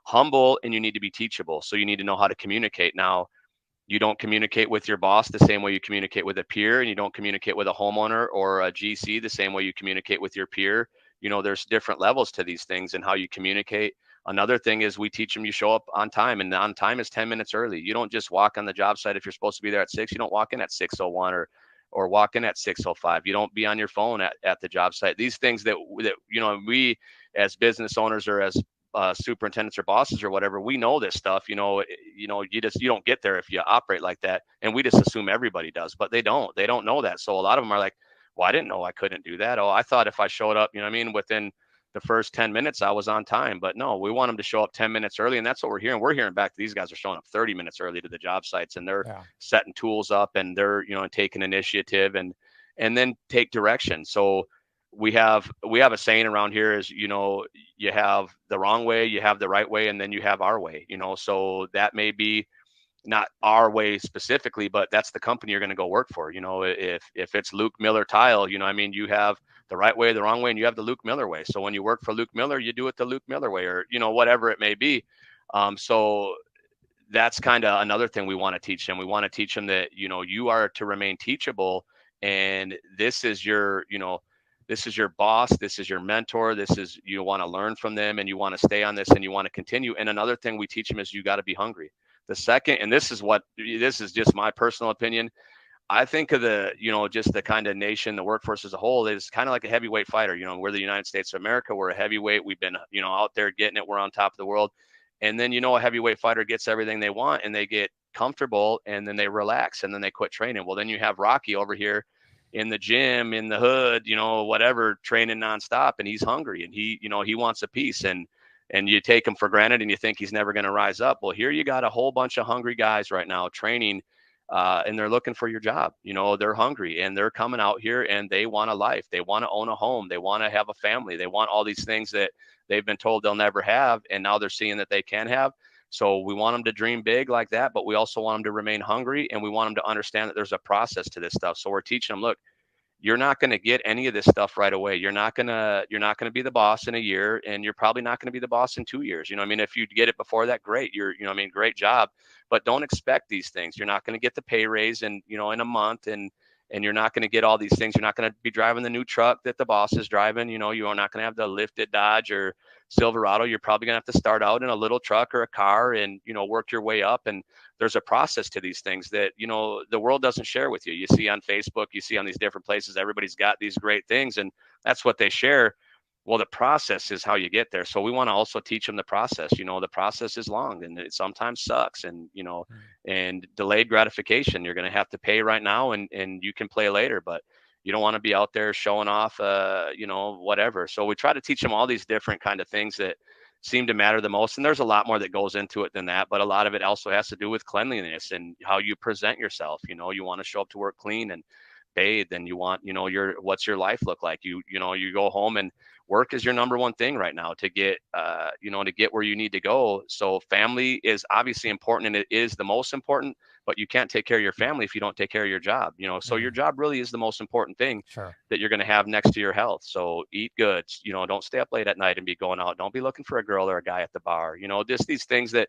[SPEAKER 2] humble and you need to be teachable. So you need to know how to communicate. Now, you don't communicate with your boss the same way you communicate with a peer, and you don't communicate with a homeowner or a GC the same way you communicate with your peer. There's different levels to these things and how you communicate. Another thing is we teach them you show up on time, and on time is 10 minutes early. You don't just walk on the job site. If you're supposed to be there at 6, you don't walk in at 6:01 or walk in at 6:05. You don't be on your phone at the job site. These things that we as business owners or as superintendents or bosses or whatever, we know this stuff. You don't get there if you operate like that, and we just assume everybody does, but they don't know that. So a lot of them are like, well, I didn't know I couldn't do that. Oh, I thought if I showed up, within the first 10 minutes I was on time. But no, we want them to show up 10 minutes early, and that's what we're hearing. We're hearing back these guys are showing up 30 minutes early to the job sites, and they're setting tools up, and they're taking initiative and then take direction. So we have a saying around here is, you have the wrong way, you have the right way, and then you have our way. So that may be not our way specifically, but that's the company you're going to go work for. If it's Luke Miller Tile, you have the right way, the wrong way, and you have the Luke Miller way. So when you work for Luke Miller, you do it the Luke Miller way, or whatever it may be. So that's kind of another thing we want to teach them. We want to teach them that you are to remain teachable, and this is your boss, this is your mentor, you want to learn from them, and you want to stay on this, and you want to continue. And another thing we teach them is you got to be hungry. The second, and this is just my personal opinion, I think of just the kind of nation, the workforce as a whole is kind of like a heavyweight fighter. We're the United States of America. We're a heavyweight. We've been, out there getting it. We're on top of the world. And then, a heavyweight fighter gets everything they want, and they get comfortable, and then they relax, and then they quit training. Well, then you have Rocky over here in the gym, in the hood, whatever, training nonstop, and he's hungry, and he wants a piece, and you take him for granted, and you think he's never going to rise up. Well, here you got a whole bunch of hungry guys right now training, and they're looking for your job. They're hungry, and they're coming out here, and they want a life. They want to own a home. They want to have a family. They want all these things that they've been told they'll never have, and now they're seeing that they can have. So we want them to dream big like that, but we also want them to remain hungry, and we want them to understand that there's a process to this stuff. So we're teaching them, look, you're not going to get any of this stuff right away. You're not going to be the boss in a year, and you're probably not going to be the boss in 2 years. If you get it before that, great. Great job, but don't expect these things. You're not going to get the pay raise in a month, and you're not going to get all these things. You're not going to be driving the new truck that the boss is driving. You are not going to have the lifted Dodge or Silverado. You're probably going to have to start out in a little truck or a car and, work your way up. And there's a process to these things that, the world doesn't share with you. You see on Facebook, you see on these different places, everybody's got these great things, and that's what they share. Well, the process is how you get there. So we want to also teach them the process. The process is long, and it sometimes sucks, and, and delayed gratification. You're going to have to pay right now, and you can play later, but you don't want to be out there showing off, whatever. So we try to teach them all these different kind of things that seem to matter the most. And there's a lot more that goes into it than that, but a lot of it also has to do with cleanliness and how you present yourself. You want to show up to work clean and bathed, and you want, what's your life look like? You go home, and work is your number one thing right now to get, to get where you need to go. So family is obviously important, and it is the most important, but you can't take care of your family if you don't take care of your job, so your job really is the most important thing that you're going to have next to your health. So eat good, don't stay up late at night and be going out. Don't be looking for a girl or a guy at the bar, just these things that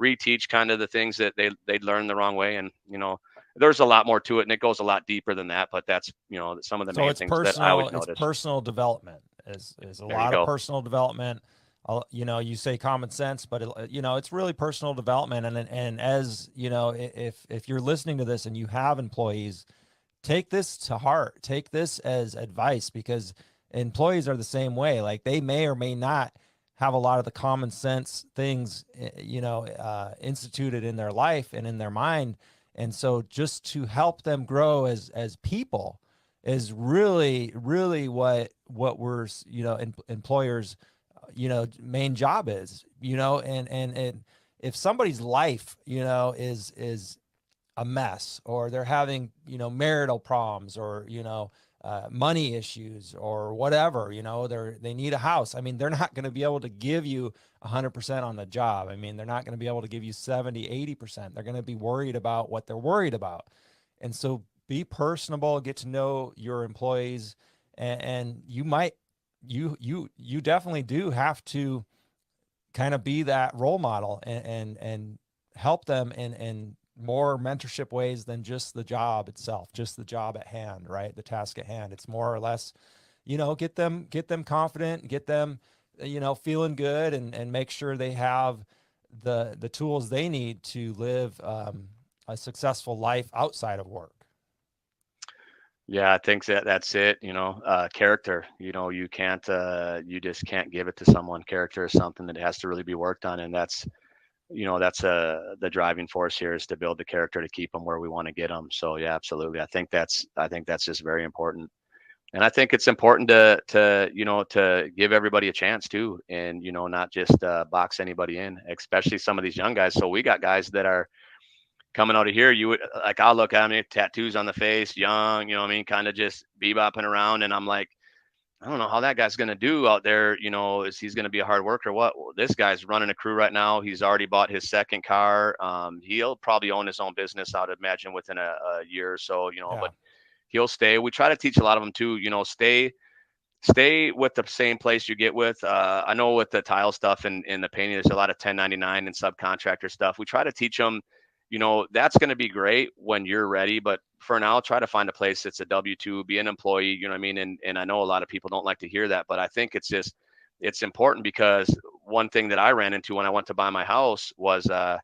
[SPEAKER 2] reteach kind of the things that they learned the wrong way. And, there's a lot more to it, and it goes a lot deeper than that, but that's, some of the main things that I would notice.
[SPEAKER 1] It's personal development is a lot of personal development. You say common sense, but it's really personal development. And as if you're listening to this and you have employees, take this to heart, take this as advice, because employees are the same way. Like, they may or may not have a lot of the common sense things, instituted in their life and in their mind. And so just to help them grow as people is really, really what we're, employers, main job is, and if somebody's life, is a mess, or they're having, marital problems, or, money issues, or whatever, they need a house. I mean, they're not going to be able to give you 100% on the job. I mean, they're not going to be able to give you 70, 80%. They're going to be worried about what they're worried about. And so be personable, get to know your employees, and you definitely do have to kind of be that role model and help them in more mentorship ways than just the job itself, just the job at hand, right? The task at hand. It's more or less, get them confident, get them feeling good, and make sure they have the tools they need to live a successful life outside of work.
[SPEAKER 2] Yeah, I think that's it. Character. You can't, you just can't give it to someone. Character is something that has to really be worked on, and that's the driving force here is to build the character to keep them where we want to get them. So yeah, absolutely. I think that's just very important. And I think it's important to give everybody a chance too, and not just box anybody in, especially some of these young guys. So we got guys that are coming out of here. You would like, I'll look at me, tattoos on the face, young, what I mean, kind of just bebopping around, and I'm like, I don't know how that guy's going to do out there. Is he's going to be a hard worker? What? Well, this guy's running a crew right now. He's already bought his second car. He'll probably own his own business, I would imagine, within a year or so.
[SPEAKER 1] Yeah.
[SPEAKER 2] But he'll stay. We try to teach a lot of them too. Stay with the same place you get with. I know with the tile stuff and the painting, there's a lot of 1099 and subcontractor stuff. We try to teach them, that's going to be great when you're ready. But for now, try to find a place that's a W-2, be an employee, you know what I mean? And I know a lot of people don't like to hear that, but I think it's important because one thing that I ran into when I went to buy my house was I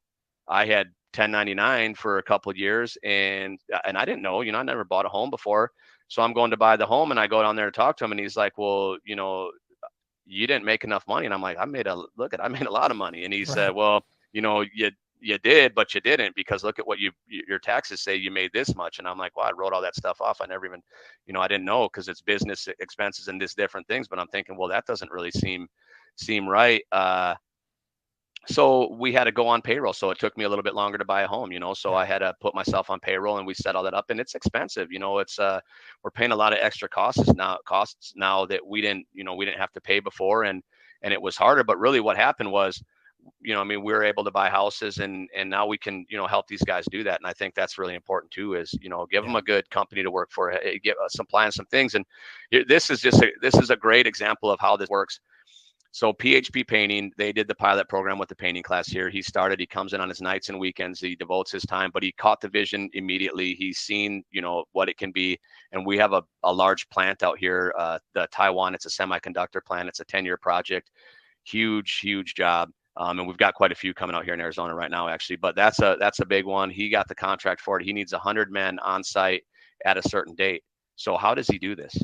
[SPEAKER 2] had 1099 for a couple of years and I didn't know, I never bought a home before. So I'm going to buy the home and I go down there to talk to him and he's like, well, you didn't make enough money. And I'm like, I made a lot of money. And he said,
[SPEAKER 1] Right.
[SPEAKER 2] well, you did, but you didn't because look at what your taxes say you made this much. And I'm like, well, I wrote all that stuff off. I never even, I didn't know because it's business expenses and this different things. But I'm thinking, well, that doesn't really seem right. So we had to go on payroll. So it took me a little bit longer to buy a home, so I
[SPEAKER 1] Yeah.
[SPEAKER 2] had to put myself on payroll and we set all that up and it's expensive. It's we're paying a lot of extra costs now that we didn't have to pay before and it was harder. But really what happened was, I mean, we were able to buy houses and now we can, help these guys do that. And I think that's really important too, is, give them
[SPEAKER 1] Yeah.
[SPEAKER 2] a good company to work for, give supplying some things. And this is a great example of how this works. So PHP Painting, they did the pilot program with the painting class here. He comes in on his nights and weekends. He devotes his time, but he caught the vision immediately. He's seen, what it can be. And we have a large plant out here, the Taiwan. It's a semiconductor plant. It's a 10-year project. Huge, huge job. And we've got quite a few coming out here in Arizona right now, actually. But that's a big one. He got the contract for it. He needs 100 men on site at a certain date. So how does he do this?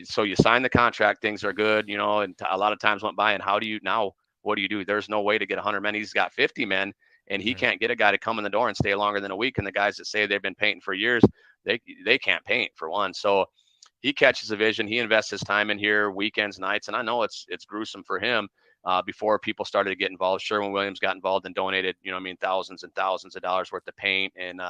[SPEAKER 2] So you sign the contract, things are good, and a lot of times went by. And how do you now? What do you do? There's no way to get 100 men. He's got 50 men, and he
[SPEAKER 1] Mhm.
[SPEAKER 2] can't get a guy to come in the door and stay longer than a week. And the guys that say they've been painting for years, they can't paint for one. So he catches a vision. He invests his time in here, weekends, nights, and I know it's gruesome for him. Before people started to get involved, Sherwin-Williams got involved and donated, thousands and thousands of dollars worth of paint and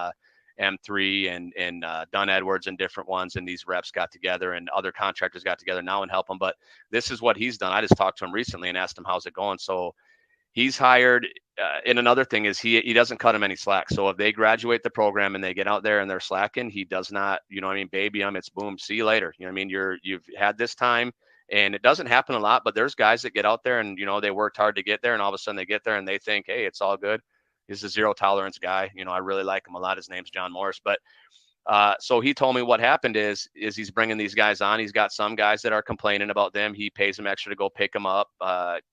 [SPEAKER 2] M3 and Dunn Edwards and different ones. And these reps got together and other contractors got together now and help him. But this is what he's done. I just talked to him recently and asked him, how's it going? So he's hired. And another thing is he doesn't cut them any slack. So if they graduate the program and they get out there and they're slacking, he does not, baby them. It's boom. See you later. You've had this time. And it doesn't happen a lot, but there's guys that get out there and, they worked hard to get there. And all of a sudden they get there and they think, hey, it's all good. He's a zero tolerance guy. I really like him a lot. His name's John Morris. But so he told me what happened is he's bringing these guys on. He's got some guys that are complaining about them. He pays them extra to go pick them up,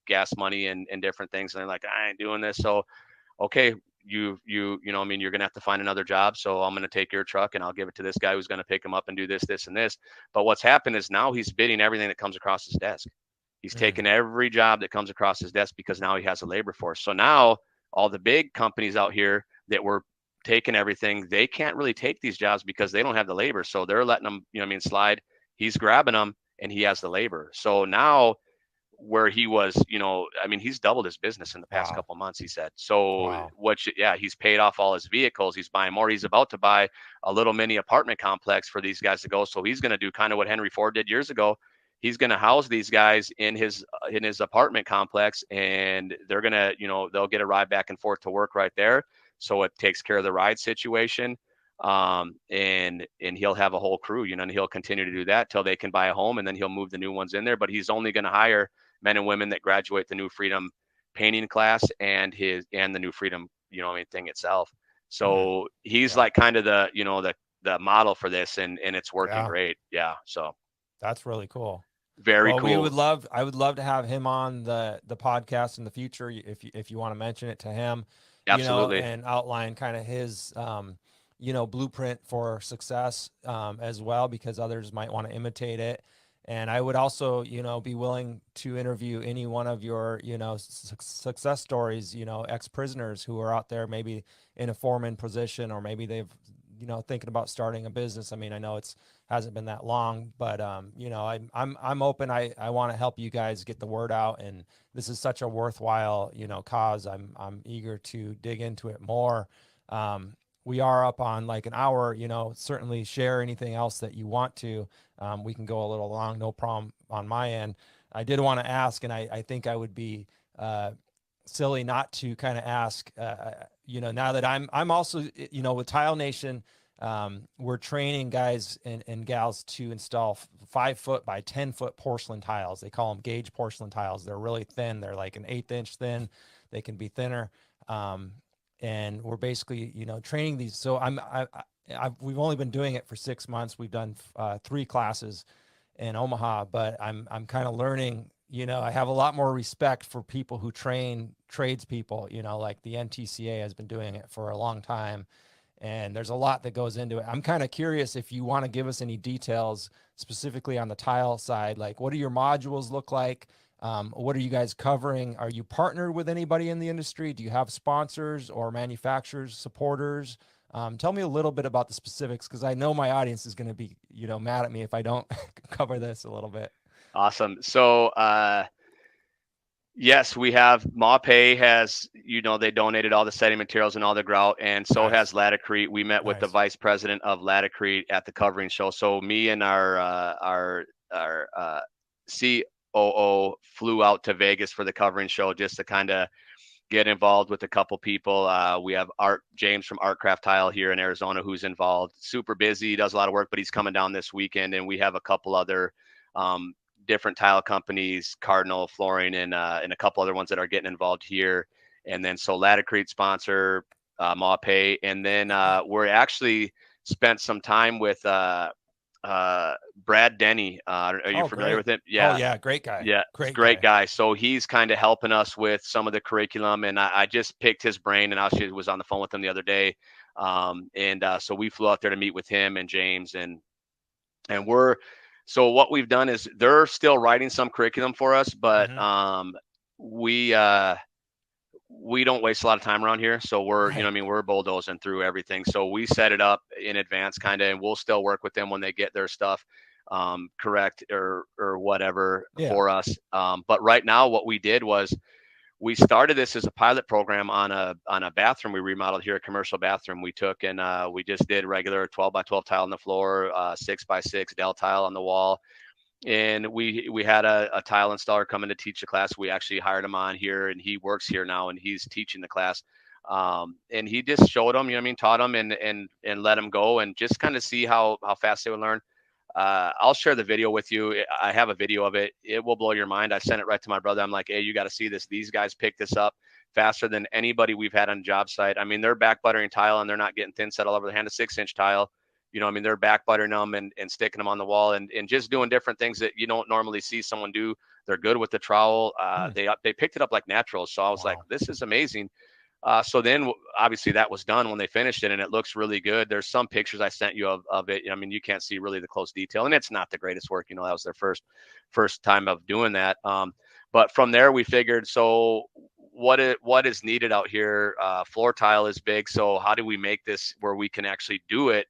[SPEAKER 2] gas money and different things. And they're like, I ain't doing this. So, okay, you're going to have to find another job. So I'm going to take your truck and I'll give it to this guy who's going to pick him up and do this, this, and this. But what's happened is now he's bidding everything that comes across his desk. He's
[SPEAKER 1] Mhm.
[SPEAKER 2] taken every job that comes across his desk because now he has a labor force. So now all the big companies out here that were taking everything, they can't really take these jobs because they don't have the labor. So they're letting them, slide. He's grabbing them and he has the labor. So now where he was, he's doubled his business in the past
[SPEAKER 1] Wow.
[SPEAKER 2] couple of months, he said. So
[SPEAKER 1] Wow.
[SPEAKER 2] he's paid off all his vehicles. He's buying more. He's about to buy a little mini apartment complex for these guys to go. So he's going to do kind of what Henry Ford did years ago. He's going to house these guys in his apartment complex, and they're going to, they'll get a ride back and forth to work right there. So it takes care of the ride situation. And he'll have a whole crew, and he'll continue to do that till they can buy a home, and then he'll move the new ones in there. But he's only going to hire men and women that graduate the New Freedom painting class and the New Freedom, thing itself.
[SPEAKER 1] Mhm.
[SPEAKER 2] So he's
[SPEAKER 1] Yeah.
[SPEAKER 2] like kind of the model for this, and it's working
[SPEAKER 1] Yeah.
[SPEAKER 2] great. Yeah. So
[SPEAKER 1] That's really cool.
[SPEAKER 2] Very
[SPEAKER 1] Well,
[SPEAKER 2] cool.
[SPEAKER 1] I would love to have him on the podcast in the future if you want to mention it to him,
[SPEAKER 2] Absolutely.
[SPEAKER 1] and outline kind of his, blueprint for success, as well, because others might want to imitate it. And I would also, be willing to interview any one of your, success stories, ex-prisoners who are out there, maybe in a foreman position, or maybe they've, thinking about starting a business. I mean, I know it's hasn't been that long, but I'm open. I want to help you guys get the word out, and this is such a worthwhile, cause. I'm eager to dig into it more. We are up on like an hour. Certainly share anything else that you want to. We can go a little long, no problem on my end. I did want to ask, and I think I would be silly not to kind of ask. Now that I'm also, with Tile Nation, we're training guys and gals to install 5 foot by 10 foot porcelain tiles. They call them gauge porcelain tiles. They're really thin. They're like an 1/8 inch thin. They can be thinner. And we're basically, training these. So we've only been doing it for 6 months. We've done 3 classes in Omaha, but I'm kind of learning. I have a lot more respect for people who train tradespeople. Like the NTCA has been doing it for a long time, and there's a lot that goes into it. I'm kind of curious if you want to give us any details specifically on the tile side. Like, what do your modules look like? What are you guys covering? Are you partnered with anybody in the industry? Do you have sponsors or manufacturers, supporters? Tell me a little bit about the specifics, because I know my audience is going to be, mad at me if I don't cover this a little bit.
[SPEAKER 2] Awesome. So, yes, we have Mawpay has, they donated all the setting materials and all the grout, and so
[SPEAKER 1] Nice.
[SPEAKER 2] has Laticrete. We met with the
[SPEAKER 1] Nice.
[SPEAKER 2] vice president of Laticrete at the covering show. So me and our COO flew out to Vegas for the covering show just to kind of get involved with a couple people. We have James from Artcraft Tile here in Arizona who's involved. Super busy, does a lot of work, but he's coming down this weekend, and we have a couple other different tile companies, Cardinal Flooring, and a couple other ones that are getting involved here. And then so Laticrete sponsor, Mawpay, and then we're actually spent some time with Brad Denny. Are you familiar with him? Yeah.
[SPEAKER 1] Oh yeah, great guy.
[SPEAKER 2] Yeah, great guy. So he's kind of helping us with some of the curriculum, and I just picked his brain, and I actually was on the phone with him the other day, and so we flew out there to meet with him and James, and we're so what we've done is they're still writing some curriculum for us, but we don't waste a lot of time around here. So we're,
[SPEAKER 1] Right.
[SPEAKER 2] we're bulldozing through everything. So we set it up in advance kind of, and we'll still work with them when they get their stuff correct or whatever
[SPEAKER 1] Yeah.
[SPEAKER 2] for us. But right now what we did was we started this as a pilot program on a bathroom we remodeled here, a commercial bathroom. We took and we just did regular 12 by 12 tile on the floor, 6 by 6 Dell tile on the wall. And we had a tile installer come in to teach the class. We actually hired him on here, and he works here now, and he's teaching the class. And he just showed them, taught them and let them go and just kind of see how fast they would learn. I'll share the video with you. I have a video of it. It will blow your mind. I sent it right to my brother. I'm like, hey, you got to see this. These guys picked this up faster than anybody we've had on a job site. I mean, they're back buttering tile, and they're not getting thin set all over the hand. A 6-inch tile. They're back buttering them and sticking them on the wall and just doing different things that you don't normally see someone do. They're good with the trowel. They picked it up like natural. So I was like, this is amazing. So then obviously that was done when they finished it, and it looks really good. There's some pictures I sent you of it. I mean, you can't see really the close detail, and it's not the greatest work. That was their first time of doing that. But from there we figured, so what is needed out here? Floor tile is big. So how do we make this where we can actually do it?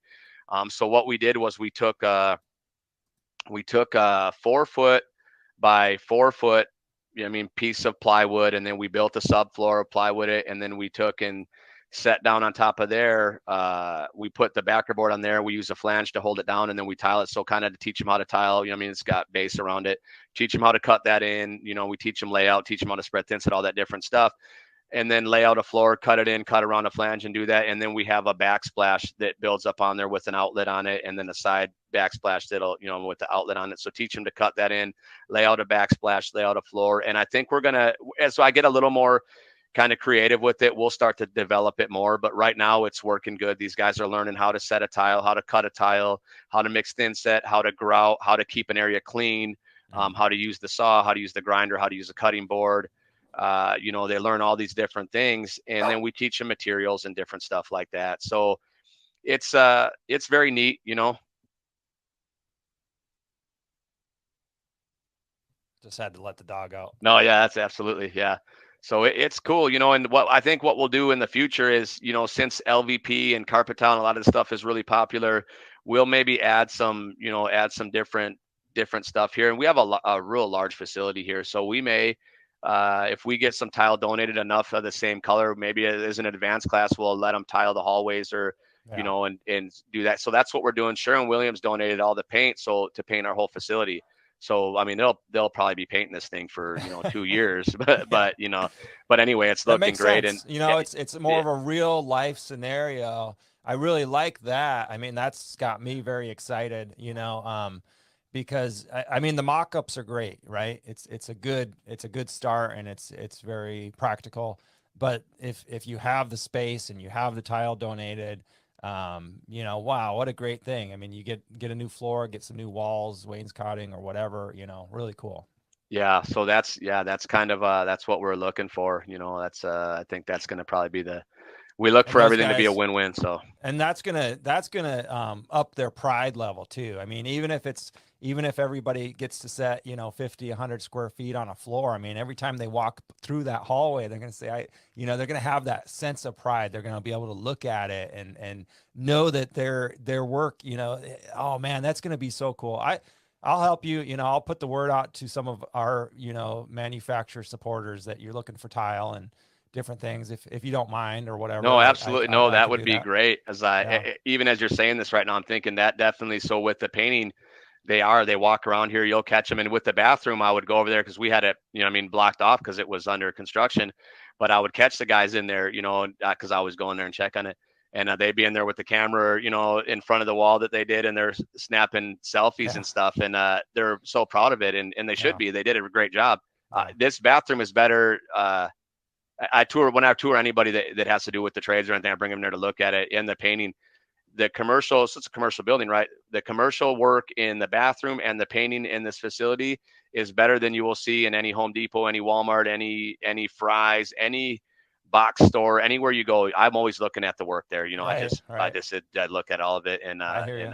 [SPEAKER 2] So what we did was we took a 4-foot by 4-foot, piece of plywood, and then we built a subfloor of plywood it, and then we took and set down on top of there. We put the backer board on there. We use a flange to hold it down, and then we tile it. So kind of to teach them how to tile. It's got base around it. Teach them how to cut that in. We teach them layout, teach them how to spread thin set, all that different stuff. And then lay out a floor, cut it in, cut around a flange and do that. And then we have a backsplash that builds up on there with an outlet on it, and then a side backsplash that'll, with the outlet on it. So teach them to cut that in, lay out a backsplash, lay out a floor. And I think we're going to, as I get a little more kind of creative with it, we'll start to develop it more. But right now it's working good. These guys are learning how to set a tile, how to cut a tile, how to mix thin set, how to grout, how to keep an area clean. how to use the saw, how to use the grinder, how to use the cutting board. They learn all these different things, and then we teach them materials and different stuff like that. So it's very neat.
[SPEAKER 1] Just had to let the dog out.
[SPEAKER 2] No, yeah, that's absolutely, yeah. So it's cool, and what I think what we'll do in the future is, since LVP and carpet tile and a lot of the stuff is really popular, we'll maybe add some different stuff here. And we have a real large facility here, so we may, if we get some tile donated enough of the same color, maybe as an advanced class, we'll let them tile the hallways or, and do that. So that's what we're doing. Sherwin-Williams donated all the paint, so to paint our whole facility. So I mean, they'll probably be painting this thing for 2 years, but anyway, it's
[SPEAKER 1] That
[SPEAKER 2] looking
[SPEAKER 1] makes
[SPEAKER 2] great.
[SPEAKER 1] sense.
[SPEAKER 2] And
[SPEAKER 1] It's more of a real life scenario. I really like that. I mean, that's got me very excited, because I mean the mock-ups are great, right? It's a good start, and it's very practical. But if you have the space and you have the tile donated, wow, what a great thing. I mean, you get a new floor, get some new walls, wainscoting or whatever, really cool.
[SPEAKER 2] yeah, so that's kind of that's what we're looking for. That's I think that's going to probably be we look
[SPEAKER 1] And
[SPEAKER 2] for
[SPEAKER 1] those
[SPEAKER 2] everything to be a
[SPEAKER 1] guys,
[SPEAKER 2] win-win. So
[SPEAKER 1] and that's gonna up their pride level too. I mean, even if everybody gets to set 50 100 square feet on a floor, I mean, every time they walk through that hallway, they're gonna say, they're gonna have that sense of pride. They're gonna be able to look at it and know that their work, oh man, that's gonna be so cool. I'll help you. I'll put the word out to some of our manufacturer supporters that you're looking for tile and different things, if you don't mind or whatever.
[SPEAKER 2] no,
[SPEAKER 1] I
[SPEAKER 2] absolutely. No,
[SPEAKER 1] I
[SPEAKER 2] that
[SPEAKER 1] can
[SPEAKER 2] would
[SPEAKER 1] do
[SPEAKER 2] be
[SPEAKER 1] that.
[SPEAKER 2] great. As
[SPEAKER 1] Yeah.
[SPEAKER 2] even as you're saying this right now, I'm thinking that definitely. So with the painting, they walk around here, you'll catch them. And with the bathroom, I would go over there because we had it, blocked off because it was under construction. But I would catch the guys in there, because I was going there and check on it. And they'd be in there with the camera, in front of the wall that they did, and they're snapping selfies
[SPEAKER 1] Yeah.
[SPEAKER 2] and stuff. And they're so proud of it, and they should
[SPEAKER 1] Yeah.
[SPEAKER 2] be. They did a great job.
[SPEAKER 1] Yeah.
[SPEAKER 2] This bathroom is better. When I tour anybody that has to do with the trades or anything, I bring them there to look at it. And the painting, the commercial, so it's a commercial building, right? The commercial work in the bathroom and the painting in this facility is better than you will see in any Home Depot, any Walmart, any Fry's, any box store, anywhere you go. I'm always looking at the work there.
[SPEAKER 1] Right. Right.
[SPEAKER 2] I look at all of it, and
[SPEAKER 1] I hear you.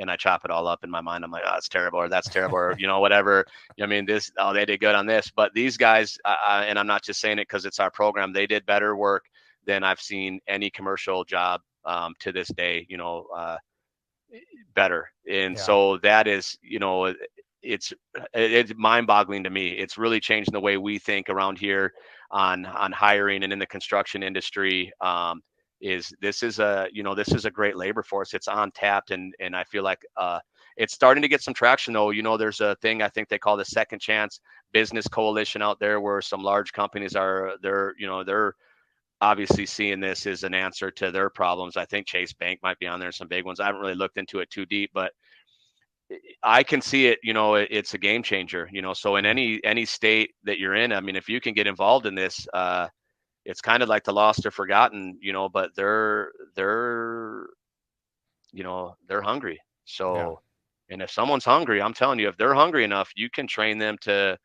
[SPEAKER 2] I chop it all up in my mind. I'm like, oh, it's terrible, or that's terrible, or whatever. I mean, they did good on this, but these guys, and I'm not just saying it because it's our program. They did better work than I've seen any commercial job to this day. Better, and
[SPEAKER 1] Yeah.
[SPEAKER 2] so that is, it's mind-boggling to me. It's really changing the way we think around here on hiring and in the construction industry. This is a great labor force. It's untapped, and I feel like it's starting to get some traction though. There's a thing I think they call the Second Chance Business Coalition out there, where some large companies they're obviously seeing this as an answer to their problems. I think Chase Bank might be on there, some big ones. I haven't really looked into it too deep, but I can see it. It's a game changer. So in any state that you're in, I mean, if you can get involved in this, it's kind of like the lost or forgotten, but they're hungry.
[SPEAKER 1] Yeah.
[SPEAKER 2] So, and if someone's hungry, I'm telling you, if they're hungry enough, you can train them to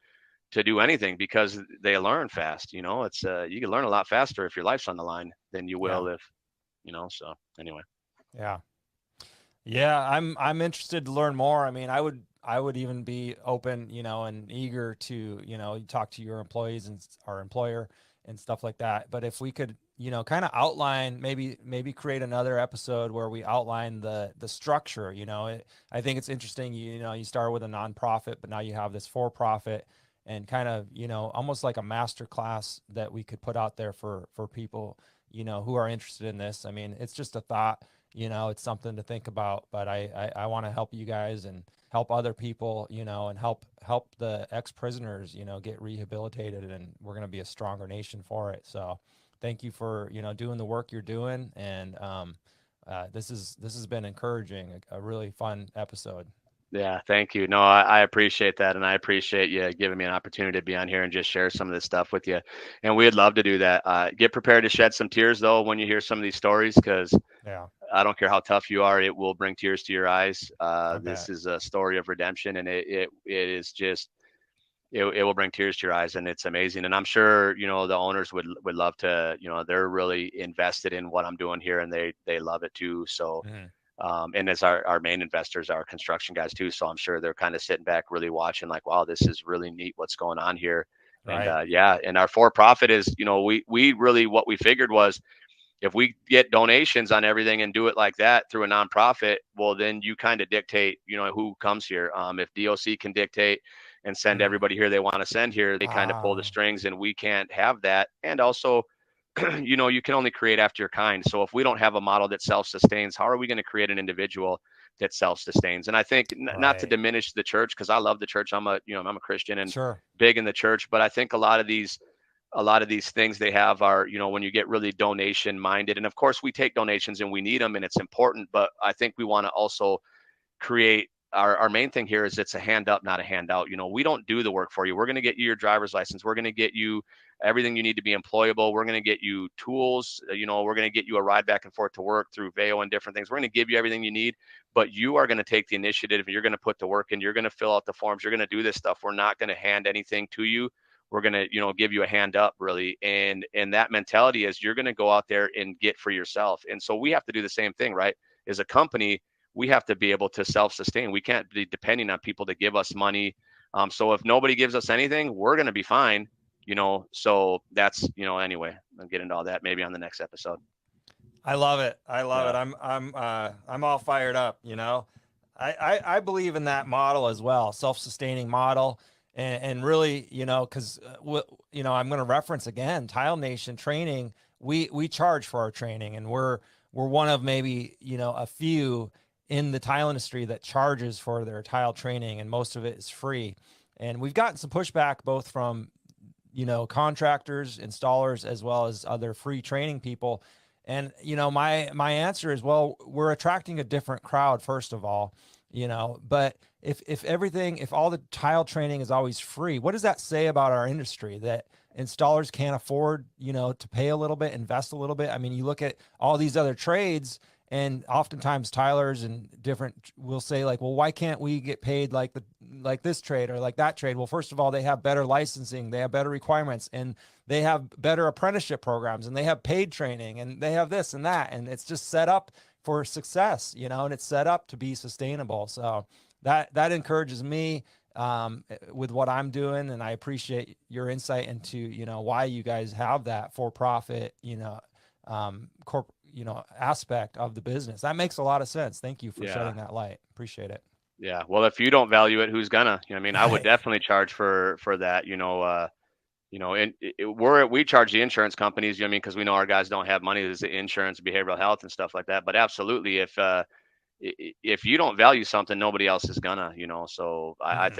[SPEAKER 2] do anything because they learn fast. It's you can learn a lot faster if your life's on the line than you
[SPEAKER 1] Yeah.
[SPEAKER 2] will if so anyway.
[SPEAKER 1] Yeah. Yeah, I'm interested to learn more. I mean, I would even be open, and eager to, talk to your employees and our employer and stuff like that. But if we could, kind of outline, maybe create another episode where we outline the structure. I think it's interesting. You start with a nonprofit, but now you have this for profit, and kind of, almost like a master class that we could put out there for people, who are interested in this. I mean, it's just a thought. It's something to think about. But I want to help you guys and help other people, and help the ex-prisoners, get rehabilitated, and we're going to be a stronger nation for it. So thank you for, doing the work you're doing. And this has been encouraging, a really fun episode.
[SPEAKER 2] Yeah, thank you. No, I appreciate that. And I appreciate you giving me an opportunity to be on here and just share some of this stuff with you. And we'd love to do that. Get prepared to shed some tears, though, when you hear some of these stories, because
[SPEAKER 1] Yeah,
[SPEAKER 2] I don't care how tough you are, it will bring tears to your eyes.
[SPEAKER 1] I
[SPEAKER 2] This
[SPEAKER 1] bet.
[SPEAKER 2] is a story of redemption, and it is just, it will bring tears to your eyes, and it's amazing. And I'm sure, the owners would love to, they're really invested in what I'm doing here, and they love it too. So,
[SPEAKER 1] Hmm.
[SPEAKER 2] and as our main investors are construction guys too, so I'm sure they're kind of sitting back really watching like, wow, this is really neat what's going on here. And
[SPEAKER 1] Right.
[SPEAKER 2] yeah, and our for profit is, we really, what we figured was, if we get donations on everything and do it like that through a nonprofit, well, then you kind of dictate, who comes here. If DOC can dictate and send
[SPEAKER 1] Mm.
[SPEAKER 2] everybody here they want to send here, they kind of pull the
[SPEAKER 1] Ah,
[SPEAKER 2] strings, and we can't have that. And also, you can only create after your kind. So if we don't have a model that self-sustains, how are we going to create an individual that self-sustains? And I think, not to
[SPEAKER 1] right.
[SPEAKER 2] diminish the church, because I love the church. I'm a Christian and
[SPEAKER 1] Sure.
[SPEAKER 2] big in the church, but I think a lot of these things they have are, when you get really donation minded, and of course we take donations and we need them and it's important, but I think we want to also create, our main thing here is, it's a hand up, not a handout. We don't do the work for you. We're going to get you your driver's license. We're going to get you everything you need to be employable. We're going to get you tools. We're going to get you a ride back and forth to work through Vail and different things. We're going to give you everything you need, but you are going to take the initiative, and you're going to put the work in. You're going to fill out the forms. You're going to do this stuff. We're not going to hand anything to you. We're going to, give you a hand up, really. And that mentality is, you're going to go out there and get for yourself. And so we have to do the same thing, right? As a company, we have to be able to self-sustain. We can't be depending on people to give us money. So if nobody gives us anything, we're going to be fine. So that's, anyway, I'll get into all that maybe on the next episode.
[SPEAKER 1] I love it. I love it.
[SPEAKER 2] Yeah.
[SPEAKER 1] I'm all fired up. I believe in that model as well, self-sustaining model, and really, because I'm going to reference again Tile Nation training. We charge for our training, and we're one of maybe a few in the tile industry that charges for their tile training, and most of it is free. And we've gotten some pushback both from contractors, installers, as well as other free training people. And my answer is, well, we're attracting a different crowd, first of all. But if all the tile training is always free, what does that say about our industry, that installers can't afford to pay a little bit, invest a little bit? I mean, you look at all these other trades, and oftentimes tilers and different will say, like, well, why can't we get paid like this trade or like that trade? Well, first of all, they have better licensing, they have better requirements, and they have better apprenticeship programs, and they have paid training, and they have this and that, and it's just set up for success, and it's set up to be sustainable. So that encourages me with what I'm doing, and I appreciate your insight into why you guys have that for profit corp aspect of the business. That makes a lot of sense. Thank you for
[SPEAKER 2] Yeah.
[SPEAKER 1] shedding that light. Appreciate it.
[SPEAKER 2] Yeah. Well, if you don't value it, who's gonna? I would
[SPEAKER 1] Right.
[SPEAKER 2] definitely charge for that. And we charge the insurance companies. Because we know our guys don't have money. There's the insurance, behavioral health, and stuff like that. But absolutely, if you don't value something, nobody else is gonna. So I
[SPEAKER 1] Hmm.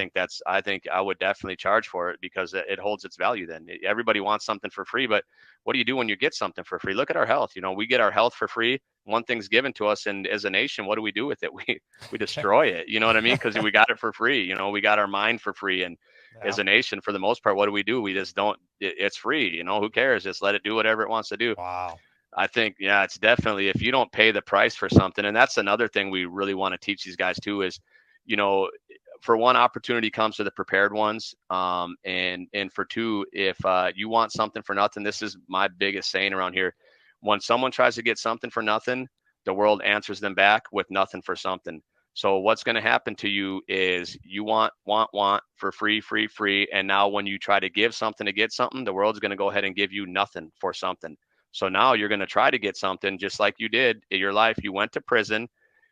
[SPEAKER 2] think I would definitely charge for it, because it holds its value. Then everybody wants something for free, but what do you do when you get something for free? Look at our health. We get our health for free. One thing's given to us, and as a nation, what do we do with it? We destroy it. You know what I mean? Because we got it for free. We got our mind for free, and as
[SPEAKER 1] Yeah.
[SPEAKER 2] a nation, for the most part, what do? We just don't. It's free. Who cares? Just let it do whatever it wants to do.
[SPEAKER 1] Wow.
[SPEAKER 2] I think, yeah, it's definitely, if you don't pay the price for something, and that's another thing we really want to teach these guys too, is, you know, for one, opportunity comes to the prepared ones. And for two, if you want something for nothing, this is my biggest saying around here. When someone tries to get something for nothing, the world answers them back with nothing for something. So what's going to happen to you is, you want for free, free, free. And now when you try to give something to get something, the world's going to go ahead and give you nothing for something. So now you're going to try to get something just like you did in your life. You went to prison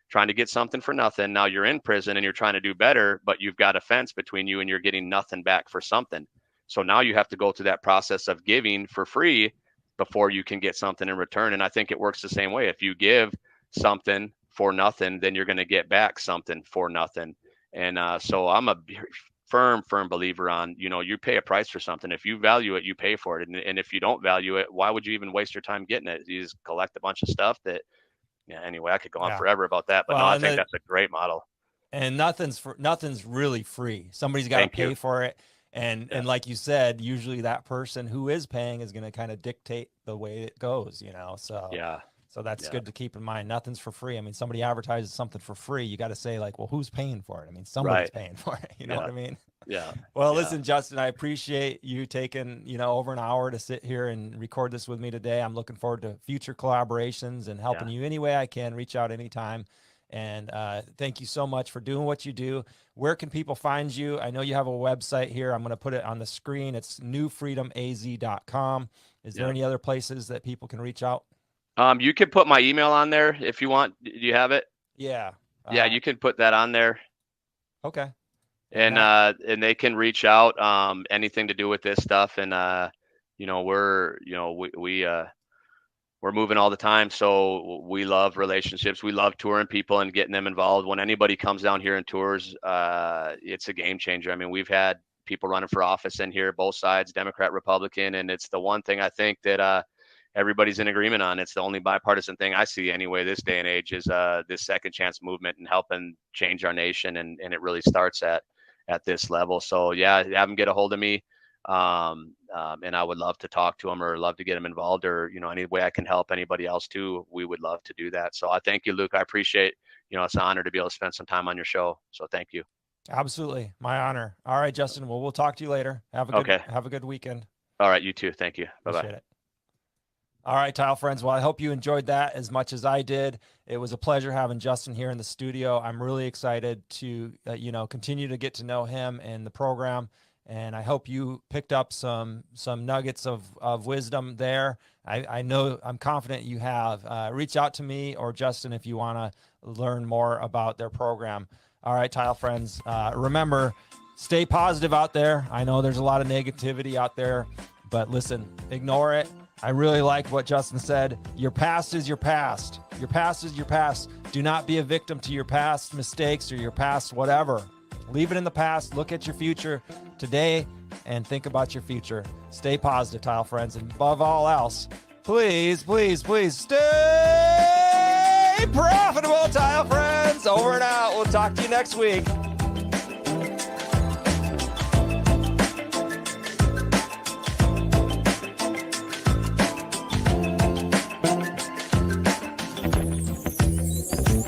[SPEAKER 2] trying to get something for nothing. Now you're in prison and you're trying to do better, but you've got a fence between you and you're getting nothing back for something. So now you have to go through that process of giving for free before you can get something in return. And I think it works the same way. If you give something for nothing, then you're going to get back something for nothing. And so I'm a firm believer on, you pay a price for something. If you value it, you pay for it. And if you don't value it, why would you even waste your time getting it? You just collect a bunch of stuff that, yeah, anyway, I could go on
[SPEAKER 1] Yeah.
[SPEAKER 2] forever about that, but no,
[SPEAKER 1] Well,
[SPEAKER 2] I
[SPEAKER 1] and
[SPEAKER 2] think
[SPEAKER 1] the
[SPEAKER 2] that's a great model.
[SPEAKER 1] And nothing's really free. Somebody's got to pay for it. And like you said, usually that person who is paying is going to kind of dictate the way it goes, So that's good to keep in mind. Nothing's for free. I mean, somebody advertises something for free. You got to say like, well, who's paying for it? I mean, somebody's paying for it. You know what I mean?
[SPEAKER 2] Yeah.
[SPEAKER 1] Well, listen, Justin, I appreciate you taking, over an hour to sit here and record this with me today. I'm looking forward to future collaborations and helping you any way I can. Reach out anytime. And thank you so much for doing what you do. Where can people find you? I know you have a website here. I'm going to put it on the screen. It's newfreedomaz.com. Is there any other places that people can reach out?
[SPEAKER 2] You can put my email on there if you want. Do you have it?
[SPEAKER 1] Yeah.
[SPEAKER 2] Yeah, you can put that on there.
[SPEAKER 1] Okay.
[SPEAKER 2] And they can reach out, anything to do with this stuff. And, we're moving all the time. So we love relationships. We love touring people and getting them involved. When anybody comes down here and tours, it's a game changer. I mean, we've had people running for office in here, both sides, Democrat, Republican. And it's the one thing I think that, everybody's in agreement on. It's the only bipartisan thing I see anyway this day and age is this second chance movement and helping change our nation. And it really starts at this level. So have them get a hold of me. And I would love to talk to them or love to get them involved or, any way I can help anybody else too. We would love to do that. So I thank you, Luke. I appreciate, it's an honor to be able to spend some time on your show. So thank you.
[SPEAKER 1] Absolutely. My honor. All right, Justin. Well, we'll talk to you later. Have a good weekend.
[SPEAKER 2] All right. You too. Thank you. Bye-bye.
[SPEAKER 1] Appreciate it. All right, Tile friends. Well, I hope you enjoyed that as much as I did. It was a pleasure having Justin here in the studio. I'm really excited to, continue to get to know him and the program. And I hope you picked up some nuggets of wisdom there. I'm confident you have. Reach out to me or Justin if you want to learn more about their program. All right, Tile friends. Remember, stay positive out there. I know there's a lot of negativity out there, but listen, ignore it. I really like what Justin said. Your past is your past. Your past is your past. Do not be a victim to your past mistakes or your past whatever. Leave it in the past. Look at your future today and think about your future. Stay positive, Tile friends. And above all else, please, please, please stay profitable, Tile friends. Over and out. We'll talk to you next week.